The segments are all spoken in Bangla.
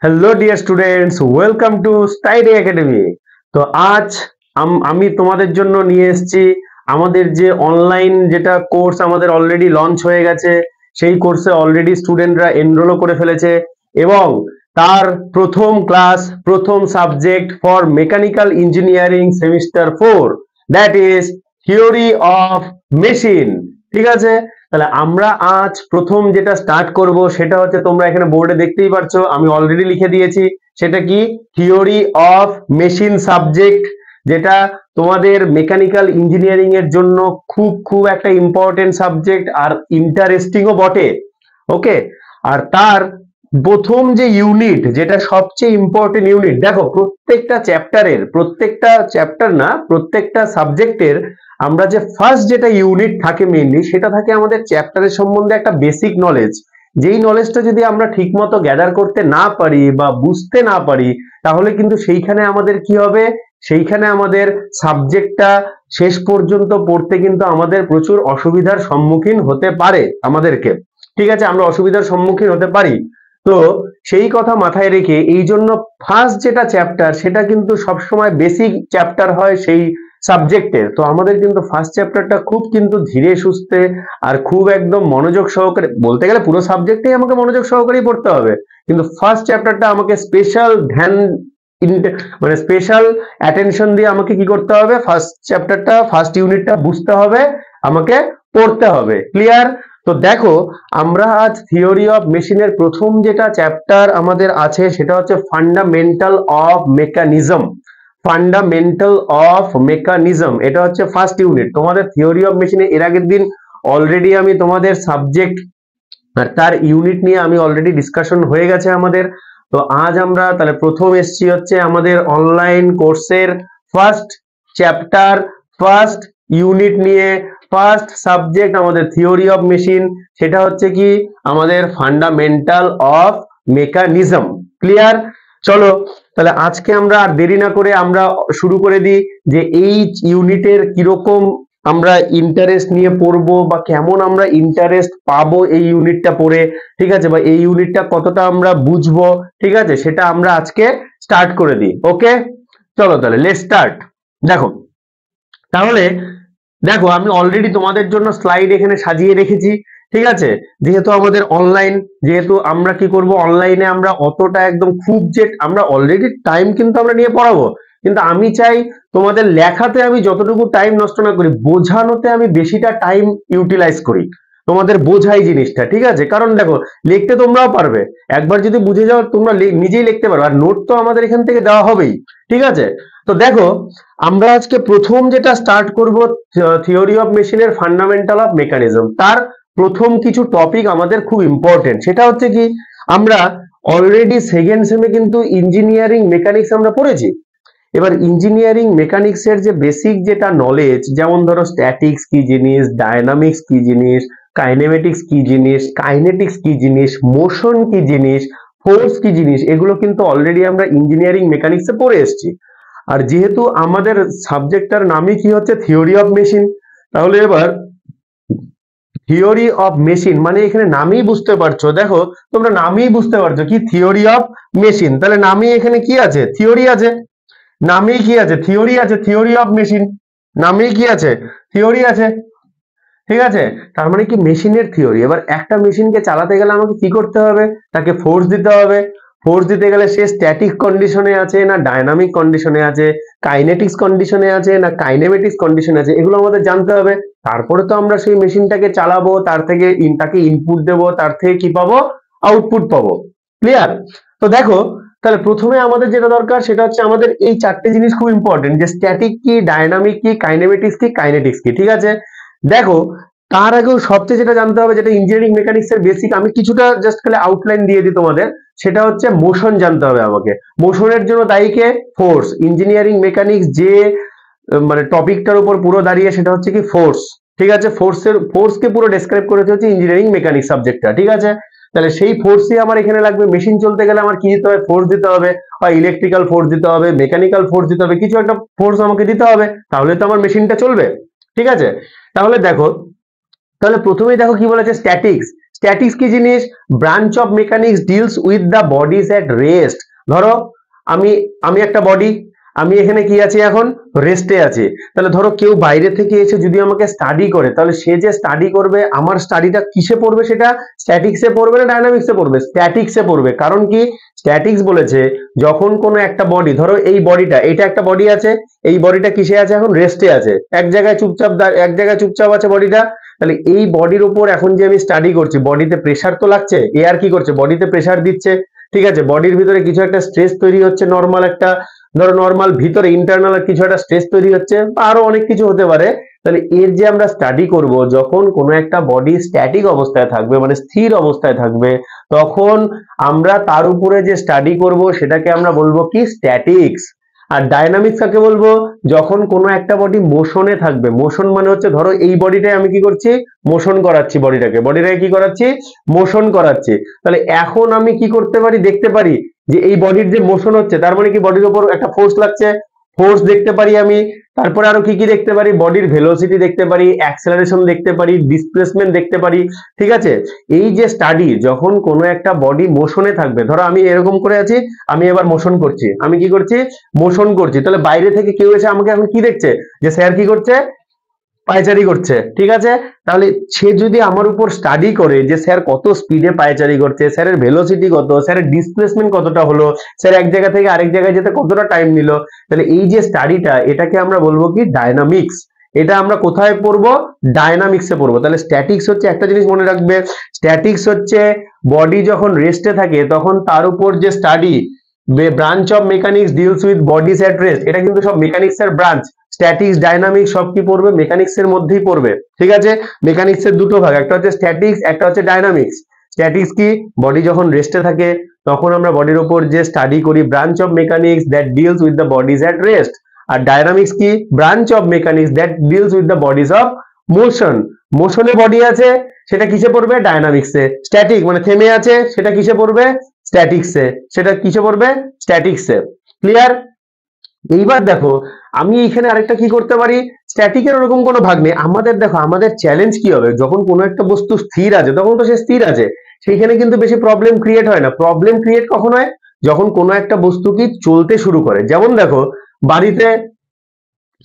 Hello dear students, welcome to study academy. তো আজ আমি তোমাদের জন্য নিয়ে এসেছি আমাদের যে অনলাইন যেটা কোর্স আমাদের অলরেডি লঞ্চ হয়ে গেছে। সেই কোর্সে অলরেডি স্টুডেন্টরা এনরোলও করে ফেলেছে এবং তার প্রথম ক্লাস, প্রথম subject for mechanical engineering semester 4, that is theory of machine. ঠিক আছে, তাহলে আমরা আজ প্রথম যেটা স্টার্ট করব সেটা হচ্ছে, তোমরা এখানে বোর্ডে দেখতেই পারছো, আমি অলরেডি লিখে দিয়েছি। সেটা কি? থিওরি অফ মেশিন সাবজেক্ট, যেটা তোমাদের মেকানিক্যাল ইঞ্জিনিয়ারিং এর জন্য খুব খুব একটা ইম্পর্টেন্ট সাবজেক্ট আর ইন্টারেস্টিংও বটে। ওকে, আর তার প্রথম যে ইউনিট, যেটা সবচেয়ে ইম্পর্টেন্ট ইউনিট, দেখো প্রত্যেকটা চ্যাপ্টারের, প্রত্যেকটা চ্যাপ্টার না, প্রত্যেকটা সাবজেক্টের আমরা যে ফার্স্ট যেটা ইউনিট থাকে মেইনলি, সেটা থাকে আমাদের চ্যাপ্টারের সম্বন্ধে একটা বেসিক নলেজ। যেই নলেজটা যদি আমরা ঠিকমতো গ্যাদার করতে না পারি বা বুঝতে না পারি, তাহলে কিন্তু সেইখানে আমাদের কি হবে, সেইখানে আমাদের সাবজেক্টটা শেষ পর্যন্ত পড়তে কিন্তু আমাদের প্রচুর অসুবিধার সম্মুখীন হতে পারে আমাদেরকে। ঠিক আছে, আমরা অসুবিধার সম্মুখীন হতে পারি। তো সেই কথা মাথায় রেখে এই জন্য ফার্স্ট যেটা চ্যাপ্টার সেটা কিন্তু সবসময় বেসিক চ্যাপ্টার হয় সেই সাবজেক্টের। তো আমাদের কিন্তু ফার্স্ট চ্যাপ্টারটা খুব কিন্তু ধীরে সুস্থে আর খুব একদম মনোযোগ সহকারে, বলতে গেলে পুরো সাবজেক্টেই আমাকে মনোযোগ সহকারেই পড়তে হবে, কিন্তু ফার্স্ট চ্যাপ্টারটা আমাকে স্পেশাল ধ্যান, মানে স্পেশাল অ্যাটেনশন দিয়ে আমাকে কি করতে হবে, ফার্স্ট চ্যাপ্টারটা, ফার্স্ট ইউনিটটা বুঝতে হবে, আমাকে পড়তে হবে। ক্লিয়ার? তো দেখো, আমরা আজ থিওরি অফ মেশিনের প্রথম যেটা চ্যাপ্টার আমাদের আছে সেটা হচ্ছে fundamental of mechanism. Fundamental of mechanism, এটা হচ্ছে ফার্স্ট ইউনিট তোমাদের থিওরি অফ মেশিনে। এর আগের দিন অলরেডি আমি তোমাদের সাবজেক্ট আর তার ইউনিট নিয়ে আমি অলরেডি ডিসকাশন হয়ে গেছে আমাদের। তো আজ আমরা তাহলে প্রথম এসছি হচ্ছে আমাদের অনলাইন কোর্সের ফার্স্ট চ্যাপ্টার, ফার্স্ট ইউনিট নিয়ে, ফার্স্ট সাবজেক্ট আমাদের থিওরি অফ মেশিন, সেটা হচ্ছে কি আমাদের ফান্ডামেন্টাল অফ মেকানিজম। ক্লিয়ার? চলো তাহলে আজকে আমরা আর দেরি না করে আমরা শুরু করে দিই যে এই ইউনিটের কিরকম আমরা ইন্টারেস্ট নিয়ে পড়বো বা কেমন আমরা ইন্টারেস্ট পাবো এই ইউনিটটা পড়ে। ঠিক আছে, বা এই ইউনিটটা কতটা আমরা বুঝবো, ঠিক আছে, সেটা আমরা আজকে স্টার্ট করে দিই। ওকে, চলো তাহলে লেটস স্টার্ট। দেখো তাহলে, দেখো আমি অলরেডি তোমাদের জন্য স্লাইড এখানে সাজিয়ে রেখেছি। ঠিক আছে, যেহেতু আমাদের অনলাইন, যেহেতু আমরা কি করব, অনলাইনে আমরা অতটা একদম খুব যে আমরা অলরেডি টাইম কিন্তু আমরা নিয়ে পড়াবো, কিন্তু আমি চাই তোমাদের লেখাতে আমি যতটুকু টাইম নষ্ট না করি, বোঝানোতে আমি বেশিটা টাইম ইউটিলাইজ করি, তোমাদের বোঝাই জিনিসটা। ঠিক আছে, কারণ দেখো লিখতে তোমরাও পারবে, একবার যদি বুঝে যাও তোমরা নিজেই লিখতে পারবে, আর নোট তো আমাদের এখান থেকে দেওয়া হবেই। ঠিক আছে, তো দেখো আমরা আজকে প্রথম যেটা স্টার্ট করব থিওরি অফ মেশিনের ফান্ডামেন্টাল অফ মেকানিজম, তার প্রথম কিছু টপিক আমাদের খুব ইম্পর্টেন্ট। সেটা হচ্ছে কি, আমরা অলরেডি সেকেন্ড সেমে কিন্তু ইঞ্জিনিয়ারিং মেকানিক্স আমরা পড়েছি। এবার ইঞ্জিনিয়ারিং মেকানিক্স এর যে বেসিক যেটা নলেজ, যেমন ধরো স্ট্যাটিক্স কি জিনিস, ডায়নামিক্স কি জিনিস, কাইনেমেটিক্স কি জিনিস, কাইনেটিক্স কি জিনিস, মোশন কি জিনিস, ফোর্স কি জিনিস, এগুলো কিন্তু অলরেডি আমরা ইঞ্জিনিয়ারিং মেকানিক্সে পড়ে এসেছি। আর যেহেতু আমাদের সাবজেক্টটার নামই কি হচ্ছে থিওরি অফ মেশিন, তাহলে এবার থিওরি অফ মেশিন মানে এখানে নামেই বুঝতে পারছো, দেখো তোমরা নামেই বুঝতে পারছো কি থিওরি অফ মেশিন, তাহলে নামেই এখানে কি আছে, থিওরি আছে। নামেই কি আছে, থিওরি আছে, থিওরি অফ মেশিন, নামেই কি আছে, থিওরি আছে। ঠিক আছে, তার মানে কি মেশিনের থিওরি। এবার একটা মেশিনকে চালাতে গেলে আমাকে কি করতে হবে, তাকে ফোর্স দিতে হবে। ফোর্স দিতে গেলে সে স্ট্যাটিক কন্ডিশনে আছে না ডায়নামিক কন্ডিশনে আছে, কাইনেটিক্স কন্ডিশনে আছে না কাইনেমেটিক্স কন্ডিশনে আছে, এগুলো আমাদের জানতে হবে। তারপরে তো আমরা সেই মেশিনটাকে চালাবো, তার থেকে তাকে ইনপুট দেবো, তার থেকে কি পাবো, আউটপুট পাবো। ক্লিয়ার? তো দেখো, তাহলে প্রথমে আমাদের যেটা দরকার সেটা হচ্ছে আমাদের এই চারটে জিনিস খুব ইম্পর্টেন্ট, যে স্ট্যাটিক কি, ডায়নামিক কি, কাইনেমেটিক্স কি, কাইনেটিক্স কি। ঠিক আছে, দেখো তার আগেও সবচেয়ে যেটা জানতে হবে, যেটা ইঞ্জিনিয়ারিং মেকানিক্স এর বেসিক, আমি কিছুটা জাস্ট খালি আউটলাইন দিয়ে দিই তোমাদের, সেটা হচ্ছে মোশন জানতে হবে আমাকে। মোশনের জন্য দায়ী কে? ফোর্স। ইঞ্জিনিয়ারিং মেকানিক্স যে মানে টপিকটার উপর পুরো দাঁড়িয়ে সেটা হচ্ছে কি ফোর্স। ঠিক আছে, ফোর্সকে পুরো ডেসক্রাইব করেছে হচ্ছে ইঞ্জিনিয়ারিং মেকানিক্স সাবজেক্টটা। ঠিক আছে, তাহলে সেই ফোর্সই আমার এখানে লাগবে। মেশিন চলতে গেলে আমার কি দিতে হবে, ফোর্স দিতে হবে, হয় ইলেকট্রিক্যাল ফোর্স দিতে হবে, মেকানিক্যাল ফোর্স দিতে হবে, কিছু একটা ফোর্স আমাকে দিতে হবে, তাহলে তো আমার মেশিনটা চলবে। ঠিক আছে, তাহলে দেখো, তাহলে প্রথমেই দেখো কি বলেছে, স্ট্যাটিক্স। স্ট্যাটিক্স কি জিনিস? Branch of mechanics deals with the bodies at rest. ধরো আমি আমি একটা বডি, আমি এখানে কি আছি এখন? রেস্টে আছি। তাহলে ধরো কেউ বাইরে থেকে এসে যদি আমাকে স্টাডি করে, তাহলে সে যে স্টাডি করবে, আমার স্টাডিটা কিসে পড়বে? সেটা স্ট্যাটিক্সে পড়বে না ডায়নামিক্সে পড়বে? স্ট্যাটিক্সে পড়বে। কারণ কি? স্ট্যাটিক্স বলেছে যখন কোনো একটা বডি, ধরো এই বডিটা, এটা একটা বডি আছে, এই বডিটা কিসে আছে? এখন রেস্টে আছে, এক জায়গায় চুপচাপ এক জায়গায় চুপচাপ আছে বডিটা। তাহলে এই বডির উপর এখন যে আমি স্টাডি করছি, বডিতে প্রেসার তো লাগছে, এয়ার কি করছে? বডিতে প্রেসার দিচ্ছে, ঠিক আছে? বডির ভিতরে কিছু একটা স্ট্রেস তৈরি হচ্ছে, নর্মাল একটা, ধরো নর্মাল ভিতরে ইন্টারনাল কিছু একটা স্ট্রেস তৈরি হচ্ছে, বা আরো অনেক কিছু হতে পারে। তাহলে এর যে আমরা স্টাডি করব, যখন কোনো একটা বডি স্ট্যাটিক অবস্থায় থাকবে, মানে স্থির অবস্থায় থাকবে, তখন আমরা তার উপরে যে স্টাডি করব সেটাকে আমরা বলবো কি? স্ট্যাটিক্স। আর ডায়নামিক্স কাকে বলবো? যখন কোনো একটা বডি মোশনে থাকবে। মোশন মানে হচ্ছে, ধরো এই বডিটাই আমি কি করছি? মোশন করাচ্ছি, বডিটাকে কি করাচ্ছি? মোশন করাচ্ছি। তাহলে এখন আমি কি করতে পারি? দেখতে পারি যে এই বডির যে মোশন হচ্ছে, তার মানে কি বডির উপর একটা ফোর্স লাগছে, ফোর্স দেখতে পারি আমি। তারপরে আরো কি কি দেখতে পারি? বডির ভেলোসিটি দেখতে পারি, অ্যাক্সেলারেশন দেখতে পারি, ডিসপ্লেসমেন্ট দেখতে পারি, ঠিক আছে? এই যে স্টাডি, যখন কোনো একটা বডি মোশনে থাকবে, ধরো আমি এরকম করে আছি, আমি এবার মোশন করছি, আমি কি করছি? মোশন করছি। তাহলে বাইরে থেকে কেউ এসে আমাকে এখন কি দেখছে? যে স্যার কি করছে? পায়চারি করছে, ঠিক আছে? তাহলে সে যদি আমার উপর স্টাডি করে যে স্যার কত স্পিডে পায়চারি করছে, স্যারের ভেলোসিটি কত, স্যারের ডিসপ্লেসমেন্ট কতটা হলো, স্যার এক জায়গা থেকে আরেক জায়গায় যেতে কতটা টাইম নিল, তাহলে এই যে স্টাডিটা, এটাকে আমরা বলবো কি? ডায়নামিক্স। এটা আমরা কোথায় পড়বো? ডায়নামিক্সে পড়বো। তাহলে স্ট্যাটিক্স হচ্ছে, একটা জিনিস মনে রাখবে, স্ট্যাটিক্স হচ্ছে বডি যখন রেস্টে থাকে তখন তার উপর যে study, branch of mechanics deals with bodies at rest, এটা কিন্তু সব মেকানিক্স এর ব্রাঞ্চ। স্ট্যাটিক্স ডায়নামিক্স সব কি পড়বে? মেকানিক্স এর মধ্যেই পড়বে, ঠিক আছে? মেকানিক্স এর দুটো ভাগ, একটা হচ্ছে স্ট্যাটিক্স, একটা হচ্ছে ডায়নামিক্স। স্ট্যাটিক্স কি? বডি যখন রেস্টে থাকে তখন আমরা বডির উপর যে স্টাডি করি, branch of mechanics that deals with the bodies at rest. আর ডায়নামিক্স কি? Branch of mechanics that deals with the bodies of motion. মোশনে বডি আছে, সেটা কিসে পড়বে? ডায়নামিক্সে। স্ট্যাটিক মানে থেমে আছে, সেটা কিসে পড়বে? স্ট্যাটিক্সে। সেটা কিসে পড়বে? স্ট্যাটিক্সে। ক্লিয়ার? এইবার দেখো, আমি এখানে আরেকটা কি করতে পারি? স্ট্যাটিকের ওরকম কোনো ভাগ নেই আমাদের। দেখো আমাদের চ্যালেঞ্জ কি হবে? যখন কোনো একটা বস্তু স্থির আছে তখন তো সে স্থির আছে, সেইখানে কিন্তু বেশি প্রবলেম ক্রিয়েট হয় না। প্রবলেম ক্রিয়েট কখন হয়? যখন কোনো একটা বস্তু কি চলতে শুরু করে। যেমন দেখো, বাড়িতে,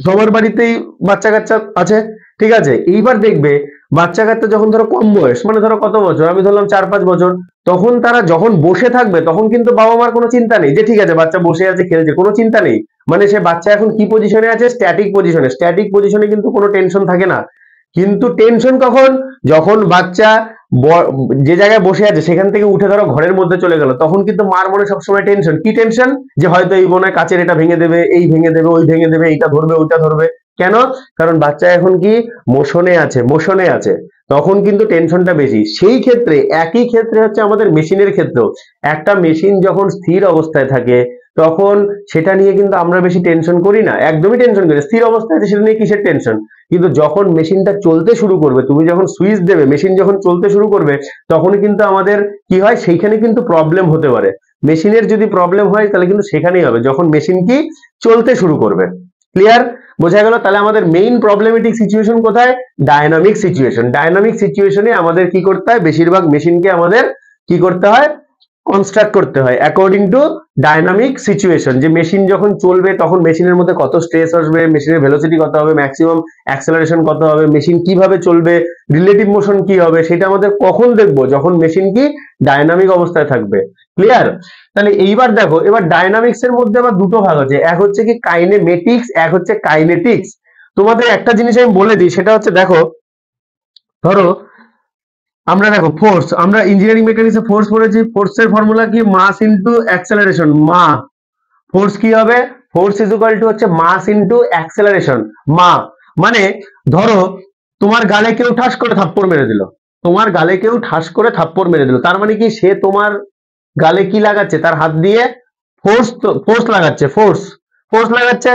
সবার বাড়িতেই বাচ্চা কাচ্চা আছে, ঠিক আছে? এইবার দেখবে বাচ্চা কাচ্চা যখন ধরো কম বয়স, মানে ধরো কত বছর, আমি ধরলাম 4-5 বছর, তখন তারা যখন বসে থাকবে তখন কিন্তু বাবা মার কোনো চিন্তা নেই যে ঠিক আছে বাচ্চা বসে আছে খেলছে, কোনো চিন্তা নেই। মানে সে বাচ্চা এখন কি পজিশনে আছে? স্ট্যাটিক পজিশনে। স্ট্যাটিক পজিশনে কিন্তু কোনো টেনশন থাকে না। কিন্তু টেনশন কখন? যখন বাচ্চা যে জায়গায় বসে আছে সেখান থেকে উঠে ধরো ঘরের মধ্যে চলে গেল, তখন কিন্তু মার মনে সবসময় টেনশন। কি টেনশন? যে হয়তো এই মনে হয় কাচের এটা ভেঙে দেবে, এই ভেঙে দেবে, ওই ভেঙে দেবে, এইটা ধরবে, ওইটা ধরবে। কেন? কারণ বাচ্চা এখন কি? মোশনে আছে, মোশনে আছে। তখন কিন্তু টেনশনটা বেশি। সেই ক্ষেত্রে, একই ক্ষেত্রে হচ্ছে আমাদের মেশিনের ক্ষেত্রেও। একটা মেশিন যখন স্থির অবস্থায় থাকে তখন সেটা নিয়ে কিন্তু আমরা বেশি টেনশন করি না, একদমই টেনশন করি না। স্থির অবস্থায় আছে সেটা নিয়ে কিসের টেনশন? কিন্তু যখন মেশিনটা চলতে শুরু করবে, তুমি যখন সুইচ দেবে, মেশিন যখন চলতে শুরু করবে, তখনই কিন্তু আমাদের কি হয়? সেইখানে কিন্তু প্রবলেম হতে পারে। মেশিনের যদি প্রবলেম হয় তাহলে কিন্তু সেখানেই হবে, যখন মেশিন কি? চলতে শুরু করবে। ক্লিয়ার? বোঝা গেল? তাহলে আমাদের মেইন প্রবলেমেটিক সিচুয়েশন কোথায়? Dynamic situation. ডায়নামিক সিচুয়েশনে আমাদের কি করতে হয়? বেশিরভাগ মেশিনকে আমাদের কি করতে হয়? কনস্ট্রাক্ট করতে হয় অ্যাকর্ডিং টু ডায়নামিক সিচুয়েশন। যে মেশিন যখন চলবে তখন মেশিনের মধ্যে কত স্ট্রেস আসবে, মেশিনের ভেলোসিটি কত হবে, ম্যাক্সিমাম অ্যাক্সেলারেশন কত হবে, মেশিন কিভাবে চলবে, রিলেটিভ মোশন কি হবে, সেটা আমাদের কখন দেখবো? যখন মেশিন কি? ডায়নামিক অবস্থায় থাকবে। ক্লিয়ার? তাহলে এইবার দেখো, এবার ডায়নামিক্স এর মধ্যে আবার দুটো ভাগ আছে, এক হচ্ছে কি কাইনেমেটিক্স, এক হচ্ছে কাইনেটিক্স। তোমাদের একটা জিনিস আমি বলে দিই, সেটা হচ্ছে দেখো, ধরো আমরা দেখো ফোর্স, আমরা ইঞ্জিনিয়ারিং মেকানিক্সে ফোর্স পড়েছি। ফোর্সের ফর্মুলা কি? মাস ইনটু অ্যাক্সেলারেশন। ফোর্স কি হবে? ফোর্স ইজ ইকুয়াল টু হচ্ছে মাস ইনটু অ্যাক্সেলারেশন। মানে ধরো তোমার গালে কেউ ঠাস করে থাপ্পড় মেরে দিল, তোমার গালে কেউ ঠাস করে থাপ্পড় মেরে দিল, তার মানে কি? সে তোমার গালে কি লাগাচ্ছে? তার হাত দিয়ে ফোর্স, ফোর্স লাগাচ্ছে, ফোর্স, ফোর্স লাগাচ্ছে।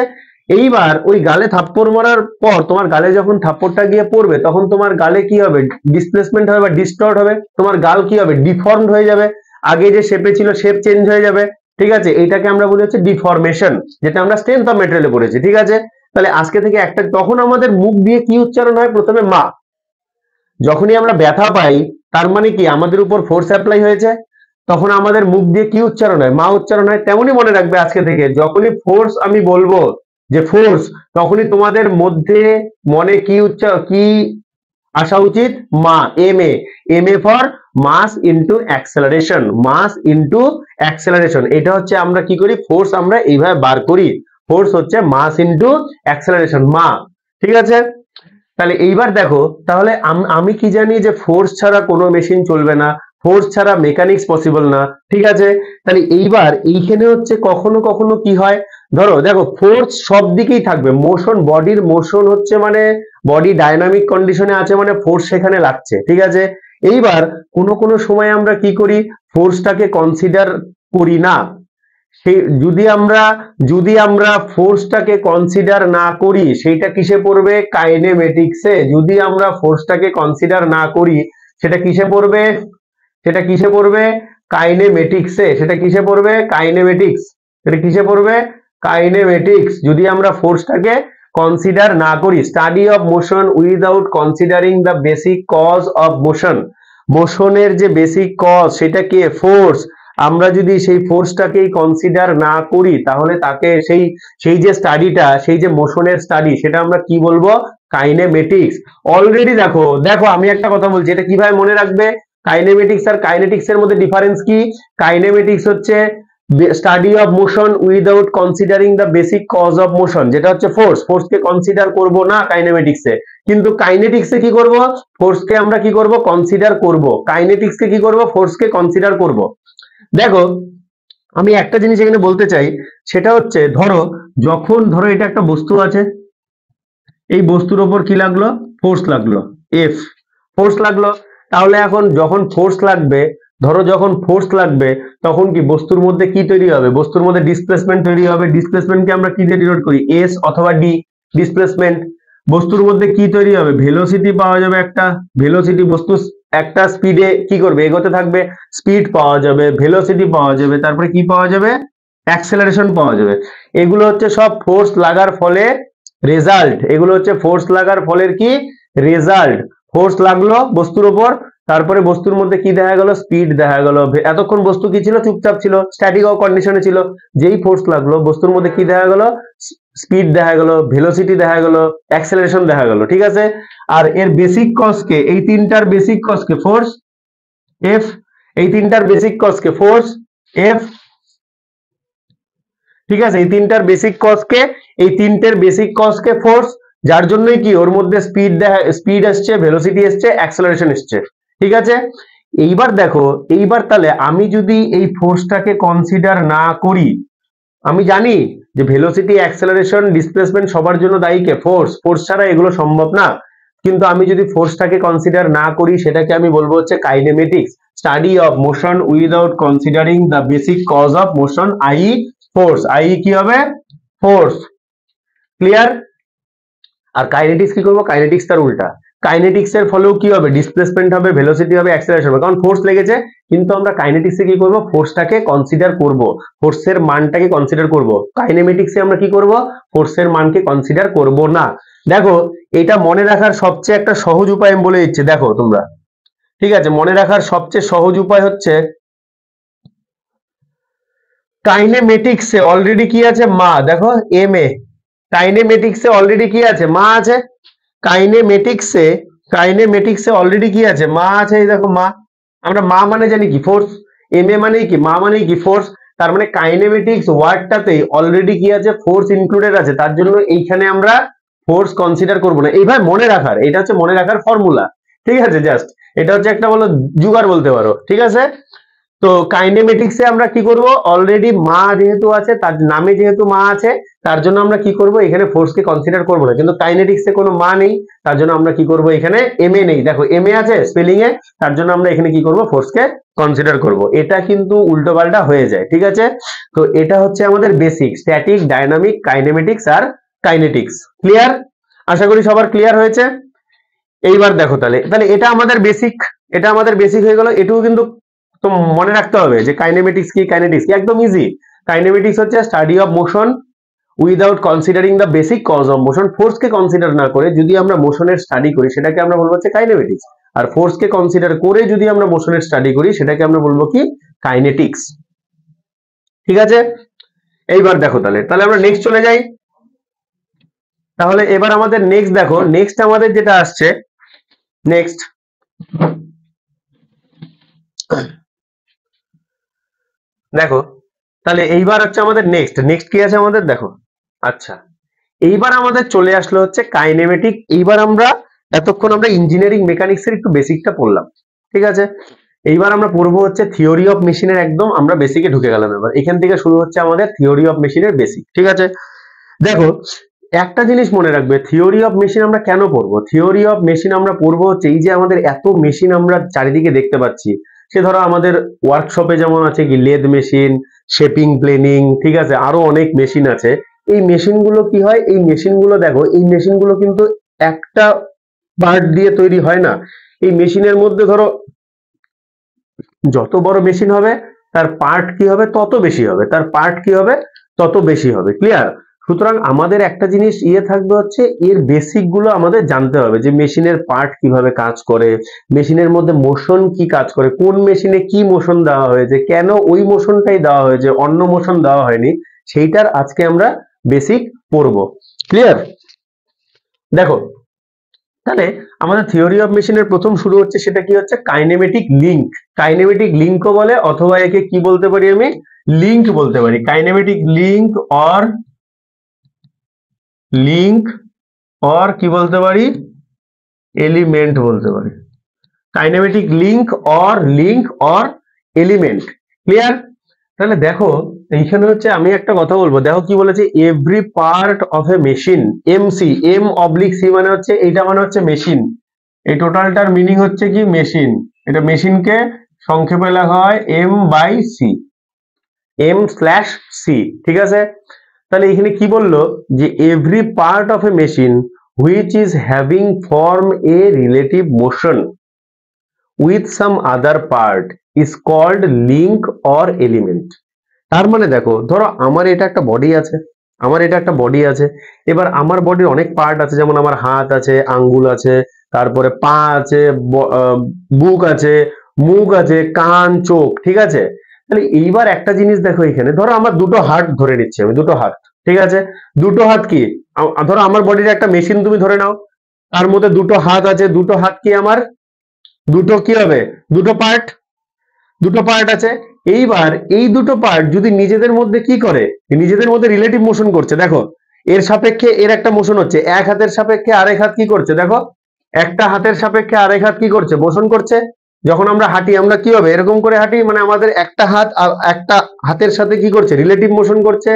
এইবার ওই গালে থাপ্পড় মারার পর তোমার গালে যখন থাপ্পড়টা গিয়ে পড়বে, তখন তোমার গালে কি হবে? ডিসপ্লেসমেন্ট হবে বা ডিস্টর্ট হবে। তোমার গাল কি হবে? ডিফর্মড হয়ে যাবে। আগে যে শেপে ছিল শেপ চেঞ্জ হয়ে যাবে, ঠিক আছে? এইটাকে আমরা বলি হচ্ছে ডিফরমেশন, যেটা আমরা স্ট্রেংথ অফ মেটেরিয়ালে পড়েছি, ঠিক আছে? তাহলে আজকে থেকে একটা, তখন আমাদের মুখ দিয়ে কি উচ্চারণ হয়? প্রথমে মা। যখনই আমরা ব্যথা পাই তার মানে কি আমাদের উপর ফোর্স অ্যাপ্লাই হয়েছে, তখন আমাদের মুখ দিয়ে কি উচ্চারণ হয়, মা উচ্চারণ হয়। তেমনই মনে রাখবে আজকে থেকে যখনই ফোর্স আমি বলবো যে ফোর্স, তখনই তোমাদের মধ্যে মনে কি আসা উচিত, মা, M A, M A for mass into acceleration, mass into acceleration. এটা হচ্ছে আমরা কি করি, ফোর্স আমরা এইভাবে বার করি, ফোর্স হচ্ছে মাস ইনটু অ্যাক্সেলারেশন, মা। ঠিক আছে, তাহলে এইবার দেখো, তাহলে আমি কি জানি যে ফোর্স ছাড়া কোনো মেশিন চলবে না, ফোর্স ছাড়া মেকানিক্স পসিবল না। ঠিক আছে, তাহলে এইবার এইখানে হচ্ছে কখনো কখনো কি হয়, ধরো দেখো ফোর্স সব দিকেই থাকবে, মোশন, বডির মোশন হচ্ছে মানে বডি ডাইনামিক কন্ডিশনে আছে মানে ফোর্স সেখানে লাগছে। ঠিক আছে, এইবার কোনো সময় আমরা কি করি, ফোর্সটাকে কনসিডার করি না। সেই যদি আমরা ফোর্সটাকে কনসিডার না করি, সেইটা কিসে পড়বে, কাইনেমেটিক্সে। যদি আমরা ফোর্সটাকে কনসিডার না করি, সেটা কিসে পড়বে, সেটা কিসে পড়বে, কাইনেমেটিক্সে। সেটা কিসে পড়বে, কাইনেমেটিক্স। সেটা কিসে পড়বে, কাইনেমেটিক্স। যদি আমরা ফোর্সটাকে কনসিডার না করি, study of motion without considering the basic cause of motion. মোশনের যে বেসিক কজ সেটা কি, ফোর্স। আমরা যদি সেই ফোর্সটাকেই কনসিডার না করি, তাহলে তাকে সেই যে স্টাডিটা, সেই যে মোশনের স্টাডি, সেটা আমরা কি বলবো, কাইনেমেটিক্স। অলরেডি দেখো দেখো আমি একটা কথা বলছি, এটা কিভাবে মনে রাখবে, কাইনেমেটিক্স আর কাইনেটিক্স এর মধ্যে ডিফারেন্স কি, কাইনেমেটিক্স হচ্ছে study of motion without considering the basic cause of motion, যেটা হচ্ছে ফোর্স, ফোর্সকে কনসিডার করব না কাইনেমেটিক্সে। কিন্তু কাইনেটিক্সে কি করব, ফোর্সকে আমরা কি করব, কনসিডার করব। কাইনেটিক্সকে কি করব, ফোর্সকে কনসিডার করব। দেখো আমি একটা জিনিস এখানে বলতে চাই, সেটা হচ্ছে ধরো এটা একটা বস্তু আছে, এই বস্তুর ওপর কি লাগলো, ফোর্স লাগলো, এফ, ফোর্স লাগলো। তাহলে এখন যখন ফোর্স লাগবে, যখন ফোর্স লাগবে, তখন কি বস্তুর মধ্যে কি তৈরি হবে, বস্তুর মধ্যে ডিসপ্লেসমেন্ট তৈরি হবে। ডিসপ্লেসমেন্টকে আমরা কি দিয়ে ডিনোট করি, এস অথবা ডি, ডিসপ্লেসমেন্ট। বস্তুর মধ্যে কি তৈরি হবে, ভেলোসিটি পাওয়া যাবে একটা, ভেলোসিটি, বস্তু একটা স্পিডে কি করবে, এগোতে থাকবে, স্পিড পাওয়া যাবে, ভেলোসিটি পাওয়া যাবে, তারপরে কি পাওয়া যাবে, অ্যাক্সেলারেশন পাওয়া যাবে। এগুলো হচ্ছে সব ফোর্স লাগার ফলে রেজাল্ট, এগুলো হচ্ছে ফোর্স লাগার ফলের কি, রেজাল্ট। ফোর্স লাগলো বস্তুর উপর, তারপরে বস্তুর মধ্যে কি দেখা গেল, স্পিড দেখা গেল। এতক্ষণ বস্তু কি ছিল, চুপচাপ ছিল, স্ট্যাটিক কন্ডিশনে ছিল। যেই ফোর্স লাগলো বস্তুর মধ্যে কি দেখা গেল, স্পিড দেখা গেল, ভেলোসিটি দেখা গেল, অ্যাক্সেলারেশন দেখা গেল। ঠিক আছে, আর এর বেসিক কজকে, এই তিনটার বেসিক কজকে ফোর্স এফ, এই তিনটার বেসিক কজকে ফোর্স এফ। ঠিক আছে, এই তিনটার বেসিক কজকে, এই তিনটের বেসিক কজকে ফোর্স, যার জন্যই কি ওর মধ্যে স্পিড আসছে, ভেলোসিটি আসছে, অ্যাক্সেলারেশন আসছে। ঠিক আছে, এইবার দেখো, এইবার তাহলে আমি যদি এই ফোর্সটাকে কনসিডার না করি, আমি জানি যে ভেলোসিটি, অ্যাক্সেলারেশন, ডিসপ্লেসমেন্ট সবার জন্য দায়ী কে, ফোর্স। ফোর্স ছাড়া এগুলো সম্ভব না। কিন্তু আমি যদি ফোর্সটাকে কনসিডার না করি, সেটাকে আমি বলবো হচ্ছে kinematics, study of motion without considering the basic cause of motion, আই ফোর্স। আই কি হবে, ফোর্স। ক্লিয়ার? আর কাইনেটিক্স কি করবো, কাইনেটিক্স তার উল্টা। কাইনেটিক্স এর ফলেও কি হবে, ডিসপ্লেসমেন্ট হবে, ভেলোসিটি হবে, অ্যাক্সেলারেশন হবে, কারণ ফোর্স লেগেছে। কিন্তু আমরা কাইনেটিক্সে কি করব, ফোর্সটাকে কনসিডার করব, ফোর্সের মানটাকে কনসিডার করব। কাইনেমেটিক্সে আমরা কি করব, ফোর্সের মানকে কনসিডার করব না। দেখো এটা মনে রাখার সবচেয়ে একটা সহজ উপায় আমি বলে দিচ্ছি, দেখো তোমরা। ঠিক আছে, মনে রাখার সবচেয়ে সহজ উপায় হচ্ছে, কাইনেমেটিক্সে অলরেডি কি আছে, মা। দেখো এম এ, কাইনেমেটিক্সে অলরেডি কি আছে, মা আছে। কাইনেমেটিক্সে কাইনেমেটিক্সে অলরেডি কি আছে, মা আছে। এই দেখো মা, আমরা মা মানে জানি কি, ফোর্স। এম এ মানে কি, মা মানে কি, ফোর্স। তার মানে কাইনেমেটিক্স ওয়ার্ডটাতে অলরেডি কি আছে, ফোর্স ইনক্লুডেড আছে। তার জন্য এইখানে আমরা ফোর্স কনসিডার করব না। এইভাবে মনে রাখার, এটা হচ্ছে মনে রাখার ফর্মুলা। ঠিক আছে, জাস্ট এটা হচ্ছে একটা বলো জুগার বলতে পারো। ঠিক আছে, তো কাইনেমেটিক্সে আমরা কি করব, অলরেডি মা যেহেতু আছে, তার নামে যেহেতু মা আছে, তার জন্য আমরা কি করব, এখানে ফোর্সকে কনসিডার করব না। কিন্তু কাইনেটিক্সে কোনো মা নেই, তার জন্য আমরা কি করব, এখানে এম এ নেই, দেখো এম এ আছে স্পেলিং এ, তার জন্য আমরা এখানে কি করব, ফোর্সকে কনসিডার করব। এটা কিন্তু উল্টো পাল্টা হয়ে যায়। ঠিক আছে, তো এটা হচ্ছে আমাদের বেসিক, স্ট্যাটিক, ডাইনামিক, কাইনেমেটিক্স আর কাইনেটিক্স। ক্লিয়ার? আশা করি সবার ক্লিয়ার হয়েছে। এইবার দেখো, তাহলে তাহলে এটা আমাদের বেসিক, এটা আমাদের বেসিক হয়ে গেল। এটুকু কিন্তু তো মনে রাখতে হবে যে কাইনেমেটিক্স কি, কাইনেটিক্স কি, একদম ইজি। কাইনেমেটিক্স হচ্ছে study of motion without considering the basic cause of motion. ফোর্সকে কনসিডার না করে যদি আমরা মোশনের স্টাডি করি, সেটাকে আমরা বলবো হচ্ছে কাইনেমেটিক্স। আর ফোর্সকে কনসিডার করে যদি আমরা মোশনের স্টাডি করি সেটাকে আমরা বলবো কি কাইনেটিক্স। ঠিক আছে, এইবার দেখো তাহলে তাহলে আমরা নেক্সট চলে যাই। তাহলে এবার আমাদের নেক্সট দেখো, নেক্সট আমাদের যেটা আসছে, নেক্সট দেখো তাহলে এইবার হচ্ছে আমাদের নেক্সট নেক্সট কি আছে আমাদের দেখো। আচ্ছা, এইবার আমাদের চলে আসলো হচ্ছে কাইনেমেটিক। এইবার আমরা এতক্ষণ আমরা ইঞ্জিনিয়ারিং মেকানিক্স এর একটু বেসিকটা পড়লাম, ঠিক আছে। এইবার আমরা পড়বো হচ্ছে থিওরি অফ মেশিনের, একদম আমরা বেসিকে ঢুকে গেলাম। এবার এখান থেকে শুরু হচ্ছে আমাদের থিওরি অফ মেশিনের বেসিক, ঠিক আছে। দেখো একটা জিনিস মনে রাখবে, থিওরি অফ মেশিন আমরা কেন পড়বো? থিওরি অফ মেশিন আমরা পড়বো হচ্ছে এই যে আমাদের এত মেশিন আমরা চারিদিকে দেখতে পাচ্ছি, সে ধরো আমাদের ওয়ার্কশপে যেমন আছে কি লেদ মেশিন, শেপিং প্লেনিং, ঠিক আছে, আরো অনেক মেশিন আছে। এই মেশিনগুলো কি হয়, এই মেশিনগুলো দেখো, এই মেশিনগুলো কিন্তু একটা পার্ট দিয়ে তৈরি হয় না। এই মেশিনের মধ্যে ধরো যত বড় মেশিন হবে তার পার্ট কি হবে তত বেশি হবে, তার পার্ট কি হবে তত বেশি হবে, ক্লিয়ার। সুতরাং আমাদের একটা জিনিস থাকবে হচ্ছে এর বেসিক গুলো আমাদের জানতে হবে, যে মেশিনের পার্ট কিভাবে কাজ করে, মেশিনের মধ্যে মোশন কি কাজ করে, কোন মেশিনে কি মোশন দেওয়া হয়েছে, কেন ওই মোশনটাই দেওয়া হয়েছে, অন্য মোশন দেওয়া হয়নি, সেইটার আজকে আমরা বেসিক পড়বো, ক্লিয়ার। দেখো তাহলে আমাদের থিওরি অফ মেশিনের প্রথম শুরু হচ্ছে, সেটা কি হচ্ছে কাইনেমেটিক লিঙ্ক। কাইনেমেটিক লিঙ্কও বলে, অথবা একে কি বলতে পারি আমি, লিঙ্ক বলতে পারি। কাইনেমেটিক লিঙ্ক অর কি বলতে পারি, এলিমেন্ট বলতে পারি। Kinematic link or element, clear. তাহলে দেখো এইখানে হচ্ছে আমি একটা কথা বলবো, দেখো কি বলেছে, every part of a machine, MC, MC মানে হচ্ছে এইটা, মানে হচ্ছে মেশিন। এই টোটালটার মিনিং হচ্ছে কি মেশিন। এটা মেশিনকে সংক্ষেপে লেখা হয় M/C, M/C, ঠিক আছে। তাহলে এখানে কি বললো, যে every part of a machine which is having form a relative motion with some other part is called link or element. তার মানে দেখো, ধরো আমার এটা একটা বডি আছে, আমার এটা একটা বডি আছে, এবার আমার বডির অনেক পার্ট আছে, যেমন আমার হাত আছে, আঙ্গুল আছে, তারপরে পা আছে, বুক আছে, মুখ আছে, কান, চোখ, ঠিক আছে। তাহলে এইবার একটা জিনিস দেখো, এখানে ধরো আমার দুটো হাত ধরে নিচ্ছি আমি, দুটো হাত, ঠিক আছে। দুটো হাত কি, ধরো আমার বডির একটা মেশিন তুমি ধরে নাও, তার মধ্যে দুটো হাত আছে, দুটো হাত কি আমার দুটো কি হবে, দুটো পার্ট, দুটো পার্ট আছে। এইবার এই দুটো পার্ট যদি নিজেদের মধ্যে কি করে, নিজেদের মধ্যে রিলেটিভ মোশন করছে, দেখো এর সাপেক্ষে এর একটা মোশন হচ্ছে, এক হাতের সাপেক্ষে আরেক হাত কি করছে, দেখো একটা হাতের সাপেক্ষে আরেক হাত কি করছে, মোশন করছে। যখন আমরা হাঁটি আমরা কি হবে, এরকম করে হাঁটি, মানে আমাদের একটা হাত আর একটা হাতের সাথে কি করছে, রিলেটিভ মোশন করছে।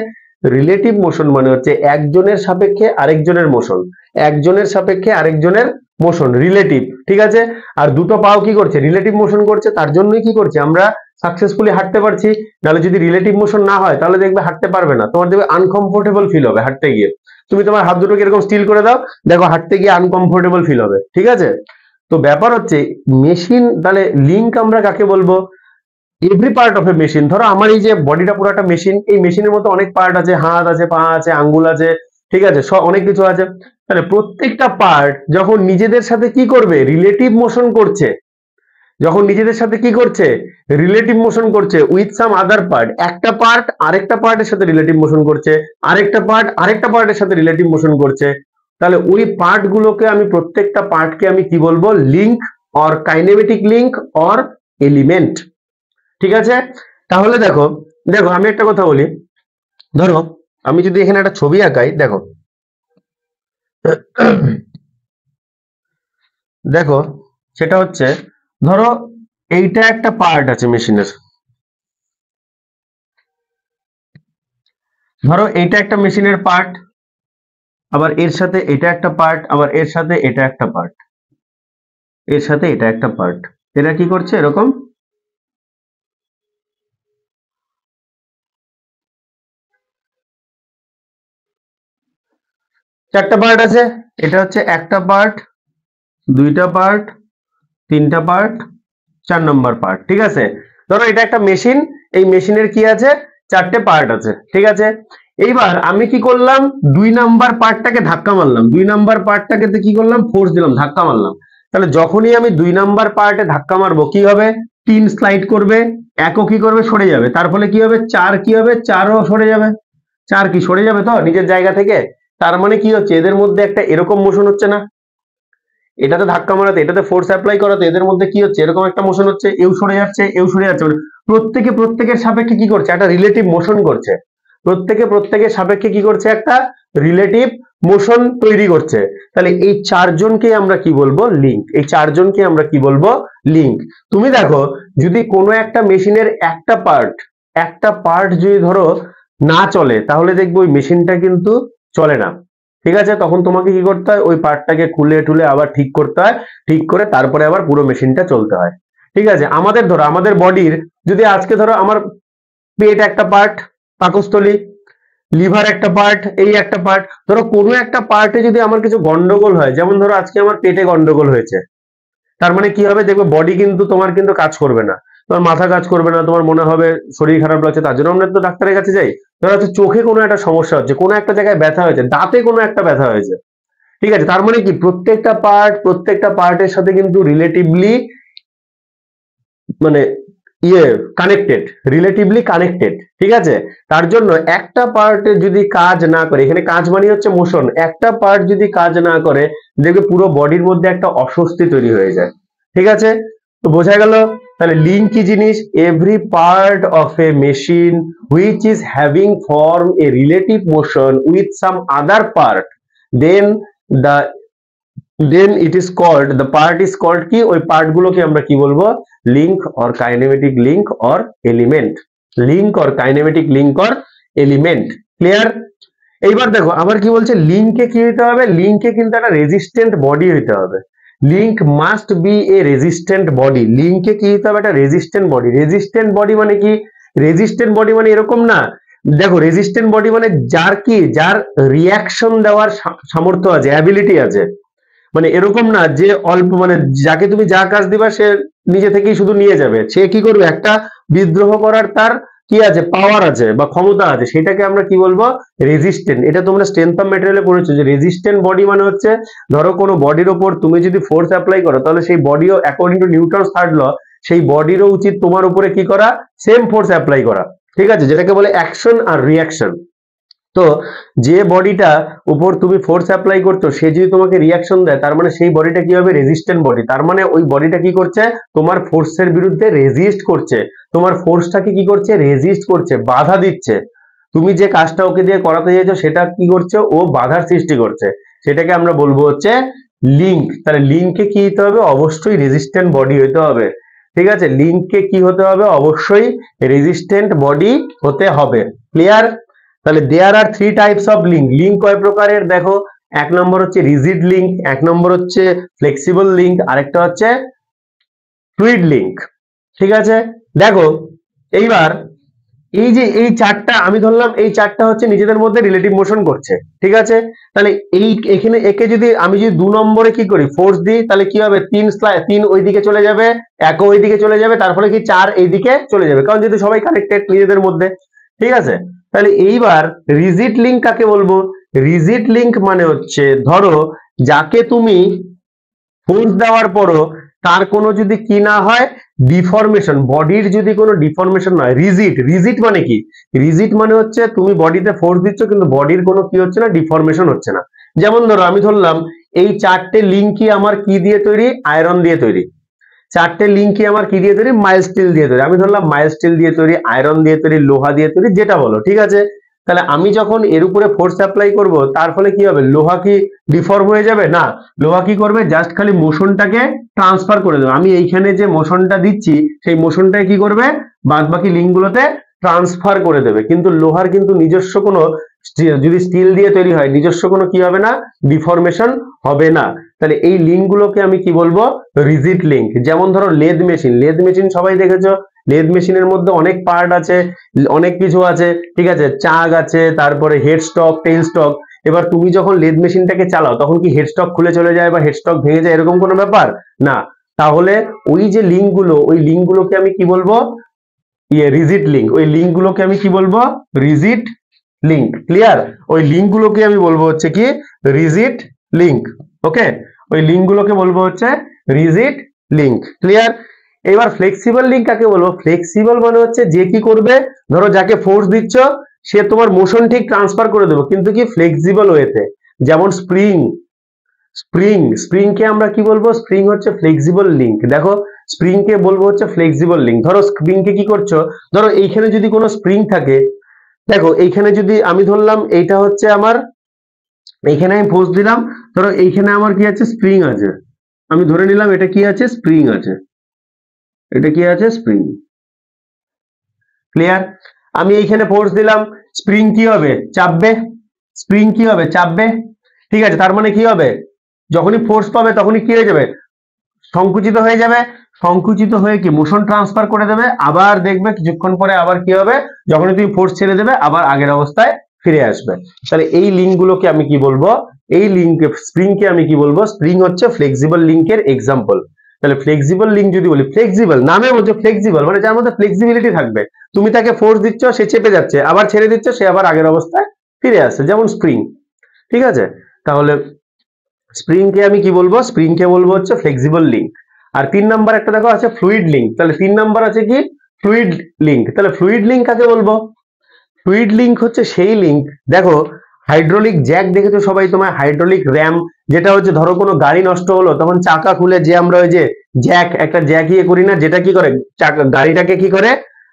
রিলেটিভ মোশন মানে হচ্ছে একজনের সাপেক্ষে আরেকজনের মোশন, একজনের সাপেক্ষে আরেকজনের মোশন, রিলেটিভ, ঠিক আছে। আর দুটো পাও কি করছে, রিলেটিভ মোশন করছে, তার জন্যই কি করছে আমরা সাকসেসফুলি হাঁটতে পারছি। নাহলে যদি রিলেটিভ মোশন না হয় তাহলে দেখবে হাঁটতে পারবে না, তোমার দেখবে আনকমফোর্টেবল ফিল হবে হাঁটতে গিয়ে। তুমি তোমার হাত দুটোকে এরকম স্টিল করে দাও, দেখো হাঁটতে গিয়ে আনকমফোর্টেবল ফিল হবে, ঠিক আছে। তো ব্যাপার হচ্ছে মেশিন, তাহলে লিঙ্ক আমরা কাকে বলবো, every part of a machine. ধরো আমার এই যে বডিটা পুরোটা মেশিন, এই মেশিনের মধ্যে অনেক পার্ট আছে, হাত আছে, পা আছে, আঙ্গুল আছে, ঠিক আছে, সব অনেক কিছু আছে। তাহলে প্রত্যেকটা পার্ট যখন নিজেদের সাথে কি করবে, রিলেটিভ মোশন করছে, যখন নিজেদের সাথে কি করছে, রিলেটিভ মোশন করছে উইথ সাম আদার পার্ট, একটা পার্ট আরেকটা পার্টের সাথে রিলেটিভ মোশন করছে, আরেকটা পার্ট আরেকটা পার্টের সাথে রিলেটিভ মোশন করছে, তাহলে ওই পার্ট গুলোকে আমি, প্রত্যেকটা পার্টকে আমি কি বলবো, link or kinematic link or element, ঠিক আছে। তাহলে দেখো দেখো আমি একটা কথা বলি, ধরো আমি যদি এখানে একটা ছবি আঁকাই, দেখো দেখো সেটা হচ্ছে, ধরো এইটা একটা পার্ট আছে মেশিনের, ধরো এইটা একটা মেশিনের পার্ট, আবার এর সাথে এটা একটা পার্ট, আবার এর সাথে এটা একটা পার্ট, এর সাথে এটা একটা পার্ট, এরা কি করছে এরকম, চারটা পার্ট আছে। এটা হচ্ছে একটা পার্ট, দুইটা পার্ট, তিনটা পার্ট, 4 নম্বর পার্ট, ঠিক আছে। ধরো এটা একটা মেশিন, এই মেশিনের কি আছে, চারটে পার্ট আছে, ঠিক আছে। এইবার আমি কি করলাম, 2 নাম্বার পার্টটাকে ধাক্কা মারলাম, 2 নাম্বার পার্টটাকে কি করলাম, ফোর্স দিলাম, ধাক্কা মারলাম। তাহলে যখনই আমি 2 নাম্বার পার্টে ধাক্কা মারবো কি হবে, 3 স্লাইড করবে, 1 কি করবে, সরে যাবে, তার ফলে কি হবে 4 কি হবে, 4ও সরে যাবে, 4 কি সরে যাবে তো নিজের জায়গা থেকে। তার মানে কি হচ্ছে, এদের মধ্যে একটা এরকম মোশন হচ্ছে না, এটাতে ধাক্কা মারাতে এটাতে ফোর্স অ্যাপ্লাই করাতে এদের মধ্যে কি হচ্ছে, এরকম একটা মোশন হচ্ছে, এও সরে যাচ্ছে এও সরে যাচ্ছে, মানে প্রত্যেকে প্রত্যেকের সাপেক্ষে কি করছে, একটা রিলেটিভ মোশন করছে, প্রত্যেকে প্রত্যেকের সাপেক্ষে কি করছে, একটা রিলেটিভ মোশন তৈরি করছে। তাহলে এই চারজনকে আমরা কি বলবো, লিঙ্ক। এই চারজনকে আমরা কি বলবো, লিঙ্ক। তুমি দেখো যদি কোনো একটা মেশিনের একটা পার্ট যদি ধরো না চলে, তাহলে দেখবো ওই মেশিনটা কিন্তু চলে না। ঠিক আছে, তখন তোমাকে কি করতে হয়, ওই পার্টটাকে খুলে টুলে আবার ঠিক করতে হয়, ঠিক করে তারপরে আবার পুরো মেশিনটা চলতে হয়। ঠিক আছে, আমাদের ধরো আমাদের বডির যদি আজকে ধরো আমার পেট একটা পার্ট, পাকস্থলী, লিভার একটা পার্ট, এই একটা পার্ট, ধরো কোনো একটা পার্টে যদি আমার কিছু গন্ডগোল হয়, যেমন ধরো আজকে আমার পেটে গন্ডগোল হয়েছে, তার মানে কি হবে, দেখবে বডি কিন্তু তোমার কিন্তু কাজ করবে না, তোমার মাথা কাজ করবে না, তোমার মনে হবে শরীর খারাপ লাগছে, তার জন্য আমরা তো ডাক্তারের কাছে যাই। ধরো হচ্ছে চোখে কোনো একটা সমস্যা হচ্ছে, কোনো একটা জায়গায় ব্যথা হয়েছে, দাঁতে কোনো একটা ব্যথা হয়েছে। ঠিক আছে, তার মানে কি প্রত্যেকটা পার্টের সাথে কিন্তু রিলেটিভলি মানে কানেক্টেড, রিলেটিভলি কানেক্টেড। ঠিক আছে, তার জন্য একটা পার্টে যদি কাজ না করে, এখানে কাজ মানে হচ্ছে মোশন, একটা পার্ট যদি কাজ না করে দেখবে পুরো বডির মধ্যে একটা অস্বস্তি তৈরি হয়ে যায়। ঠিক আছে, তো বোঝা গেল। তাহলে লিঙ্ক কি জিনিস, every part of a machine which is having form a relative motion with some other part, then the then it is called, the part is called কি, ওই পার্ট গুলোকে আমরা কি বলবো, link or kinematic link or element, link or kinematic link or element. Clear? এইবার দেখো আবার কি বলছে, লিঙ্কে কি হতে হবে, লিঙ্কে কিন্তু একটা রেজিস্ট্যান্ট বডি হতে হবে, link must B A resistant body. লিঙ্কে কি হতে হবে, একটা রেজিস্ট্যান্ট বডি। রেজিস্ট্যান্ট বডি মানে কি, রেজিস্ট্যান্ট বডি মানে এরকম না, দেখো রেজিস্ট্যান্ট বডি মানে যার কি, যার রিয়াকশন দেওয়ার সামর্থ্য আছে, অ্যাবিলিটি আছে, মানে এরকম না যে অল্প, মানে যাকে তুমি যা কাজ দিবা সে নিজে থেকেই শুধু নিয়ে যাবে, সে কি করবে, একটা বিদ্রোহ করার তার কি আছে, পাওয়ার আছে বা ক্ষমতা আছে, সেটাকে আমরা কি বলবো, রেজিস্ট্যান্ট। এটা তোমরা স্ট্রেংথ অফ ম্যাটেরিয়ালে পড়েছো যে রেজিস্ট্যান্ট বডি মানে হচ্ছে, ধরো কোনো বডির ওপর তুমি যদি ফোর্স অ্যাপ্লাই করো, তাহলে সেই বডিও according to Newton's third law, সেই বডিরও উচিত তোমার উপরে কি করা, সেম ফোর্স অ্যাপ্লাই করা। ঠিক আছে, যেটাকে বলে অ্যাকশন আর রিয়াকশন। তো যে বডিটা উপর তুমি ফোর্স অ্যাপ্লাই করছো সে যদি তোমাকে রিয়াকশন দেয়, তার মানে সেই বডিটা কি হবে, রেজিস্ট্যান্ট বডি। তার মানে ওই বডিটা কি করছে, তোমার ফোর্সের বিরুদ্ধে রেজিস্ট করছে, তোমার ফোর্সটাকে কি করছে, রেজিস্ট করছে, বাধা দিচ্ছে। তুমি যে কাজটা ওকে দিয়ে করাতে চাইছো সেটা কি করছে, ও বাধার সৃষ্টি করছে, সেটাকে আমরা বলবো হচ্ছে লিঙ্ক। তাহলে লিঙ্কে কি হতে হবে, অবশ্যই রেজিস্ট্যান্ট বডি হতে হবে। ঠিক আছে, লিঙ্ককে কি হতে হবে, অবশ্যই রেজিস্ট্যান্ট বডি হতে হবে। ক্লিয়ার? তাহলে দেয়ার আর 3 টাইপস অফ লিঙ্ক। লিঙ্ক কয় প্রকারের দেখো, এক নম্বর হচ্ছে রিজিড লিঙ্ক, এক নম্বর হচ্ছে ফ্লেক্সিবল লিঙ্ক, আরেকটা হচ্ছে ফ্লুইড লিঙ্ক। ঠিক আছে, দেখো এইবার এই যে এই চারটা আমি ধরলাম, এই চারটা হচ্ছে নিজেদের মধ্যে রিলেটিভ মোশন করছে। ঠিক আছে, তাহলে এই এখানে একে যদি আমি যদি 2 নম্বরে কি করি, ফোর্স দিই, তাহলে কি হবে, 3 ওইদিকে চলে যাবে, 1 ওইদিকে চলে যাবে, তারপরে কি 4 এইদিকে চলে যাবে, কারণ যেহেতু সবাই কানেক্টেড নিজেদের মধ্যে। ঠিক আছে, তাহলে এইবার রিজিড লিঙ্ক কাকে বলবো, রিজিড লিঙ্ক মানে হচ্ছে ধরো যাকে তুমি ফোর্স দেওয়ার পরও তার কোনো যদি কি না হয়, ডিফরমেশন, বডির যদি কোনো ডিফরমেশন না হয়, রিজিড। রিজিড মানে কি, রিজিড মানে হচ্ছে তুমি বডিতে ফোর্স দিচ্ছ কিন্তু বডির কোনো কি হচ্ছে না, ডিফরমেশন হচ্ছে না। যেমন ধরো আমি ধরলাম এই চারটে লিঙ্কই আমার কি দিয়ে তৈরি, আয়রন দিয়ে তৈরি, চারটে লিঙ্কই আমার কি দিয়ে তৈরি, মাইল স্টিল দিয়ে তৈরি। আমি ধরলাম মাইল স্টিল দিয়ে তৈরি, আয়রন দিয়ে তৈরি, লোহা দিয়ে তৈরি, যেটা বলো। ঠিক আছে, তাহলে আমি যখন এর উপরে ফোর্স অ্যাপ্লাই করব, তার ফলে কি হবে, লোহা কি ডিফর্ম হয়ে যাবে না, লোহা কি করবে, জাস্ট খালি মোশনটাকে ট্রান্সফার করে দেবে। আমি এইখানে যে মোশনটা দিচ্ছি সেই মোশনটাকে কি করবে, বাদ বাকি লিঙ্কগুলোতে ট্রান্সফার করে দেবে। কিন্তু লোহার কিন্তু নিজস্ব কোনো, যদি স্টিল দিয়ে তৈরি হয়, নিজস্ব কোনো কি হবে না, ডিফরমেশন হবে না। তাহলে এই লিঙ্কগুলোকে আমি কি বলবো, রিজিড লিঙ্ক। যেমন ধরো লেদ মেশিন, লেদ মেশিন সবাই দেখেছো, লেদ মেশিনের মধ্যে অনেক পার্ট আছে, অনেক কিছু আছে। ঠিক আছে, চাক আছে, তারপরে হেড স্টক, টেইল স্টক। এবার তুমি যখন লেদ মেশিনটাকে চালাও তখন কি হেড স্টক খুলে চলে যায় বা হেড স্টক ভেঙে যায়, এরকম কোনো ব্যাপার না। তাহলে ওই যে লিঙ্কগুলো, ওই লিঙ্কগুলোকে আমি কি বলবো, রিজিড লিঙ্ক। ওই লিঙ্কগুলোকে আমি কি বলবো, রিজিড লিঙ্ক। ক্লিয়ার? ওই লিঙ্কগুলোকে আমি বলবো হচ্ছে কি, রিজিড লিঙ্ক। ওকে, ওই লিঙ্কগুলোকে বলবো হচ্ছে রিজিড লিঙ্ক। ক্লিয়ার? এবার ফ্লেক্সিবল লিঙ্ক কাকে বলবো? ফ্লেক্সিবল মানে হচ্ছে যে কি করবে, ধরো যাকে ফোর্স দিচ্ছ সে তোমার মোশন ঠিক ট্রান্সফার করে দেবো, কিন্তু কি ফ্লেক্সিবল ওয়েতে। যেমন স্প্রিং, স্প্রিং কে আমরা কি বলবো? স্প্রিং হচ্ছে ফ্লেক্সিবল লিঙ্ক। দেখো স্প্রিং কে বলবো হচ্ছে ফ্লেক্সিবল লিঙ্ক। ধরো স্প্রিং কে কি করছো, ধরো এইখানে যদি কোনো স্প্রিং থাকে, দেখো এইখানে যদি আমি ধরলাম এইটা হচ্ছে আমার, এইখানে আমি ফোর্স দিলাম, ধরো এইখানে আমার কি আছে? স্প্রিং আছে। আমি ধরে নিলাম এটা কি আছে? স্প্রিং আছে। এটা কি আছে? স্প্রিং। ক্লিয়ার? আমি এইখানে ফোর্স দিলাম, স্প্রিং কি হবে? চাপবে। স্প্রিং কি হবে? চাপবে। ঠিক আছে, তার মানে কি হবে? যখনই ফোর্স পাবে তখনই কি হয়ে যাবে? সংকুচিত হয়ে যাবে। সংকুচিত হয়ে কি মোশন ট্রান্সফার করে দেবে, আবার দেখবে কিছুক্ষণ পরে আবার কি হবে, যখনই তুমি ফোর্স ছেড়ে দেবে আবার আগের অবস্থায় ফিরে আসবে। তাহলে এই লিঙ্ক গুলোকে আমি কি বলবো? এই লিঙ্ক স্প্রিং কে আমি কি বলবো? স্প্রিং হচ্ছে ফ্লেক্সিবল লিঙ্কের এক্সাম্পল। তাহলে ফ্লেক্সিবল লিঙ্ক যদি বলি, ফ্লেক্সিবল নামে বলছে ফ্লেক্সিবল মানে যার মধ্যে ফ্লেক্সিবিলিটি থাকবে। তুমি তাকে ফোর্স দিচ্ছ, সে চেপে যাচ্ছে, আবার ছেড়ে দিচ্ছ, সে আবার আগের অবস্থায় ফিরে আসছে, যেমন স্প্রিং। ঠিক আছে, তাহলে স্প্রিং কে আমি কি বলবো? স্প্রিং কে বলবো হচ্ছে ফ্লেক্সিবল লিঙ্ক। আর 3 নাম্বার একটা দেখো আছে ফ্লুইড লিঙ্ক। তাহলে 3 নাম্বার আছে কি? Fluid link. তাহলে ফ্লুইড লিঙ্ক কাকে বলবো? ফ্লুইড লিঙ্ক হচ্ছে সেই লিঙ্ক, দেখো হাইড্রোলিক জ্যাক দেখেছো সবাই, তোমার হাইড্রোলিক র্যাম, যেটা হচ্ছে ধরো কোনো গাড়ি নষ্ট হলো তখন চাকা খুলে যে আমরা ওই যে জ্যাক, একটা জ্যাক ইয়ে করি না, যেটা কি করে চাকা গাড়িটাকে কি করে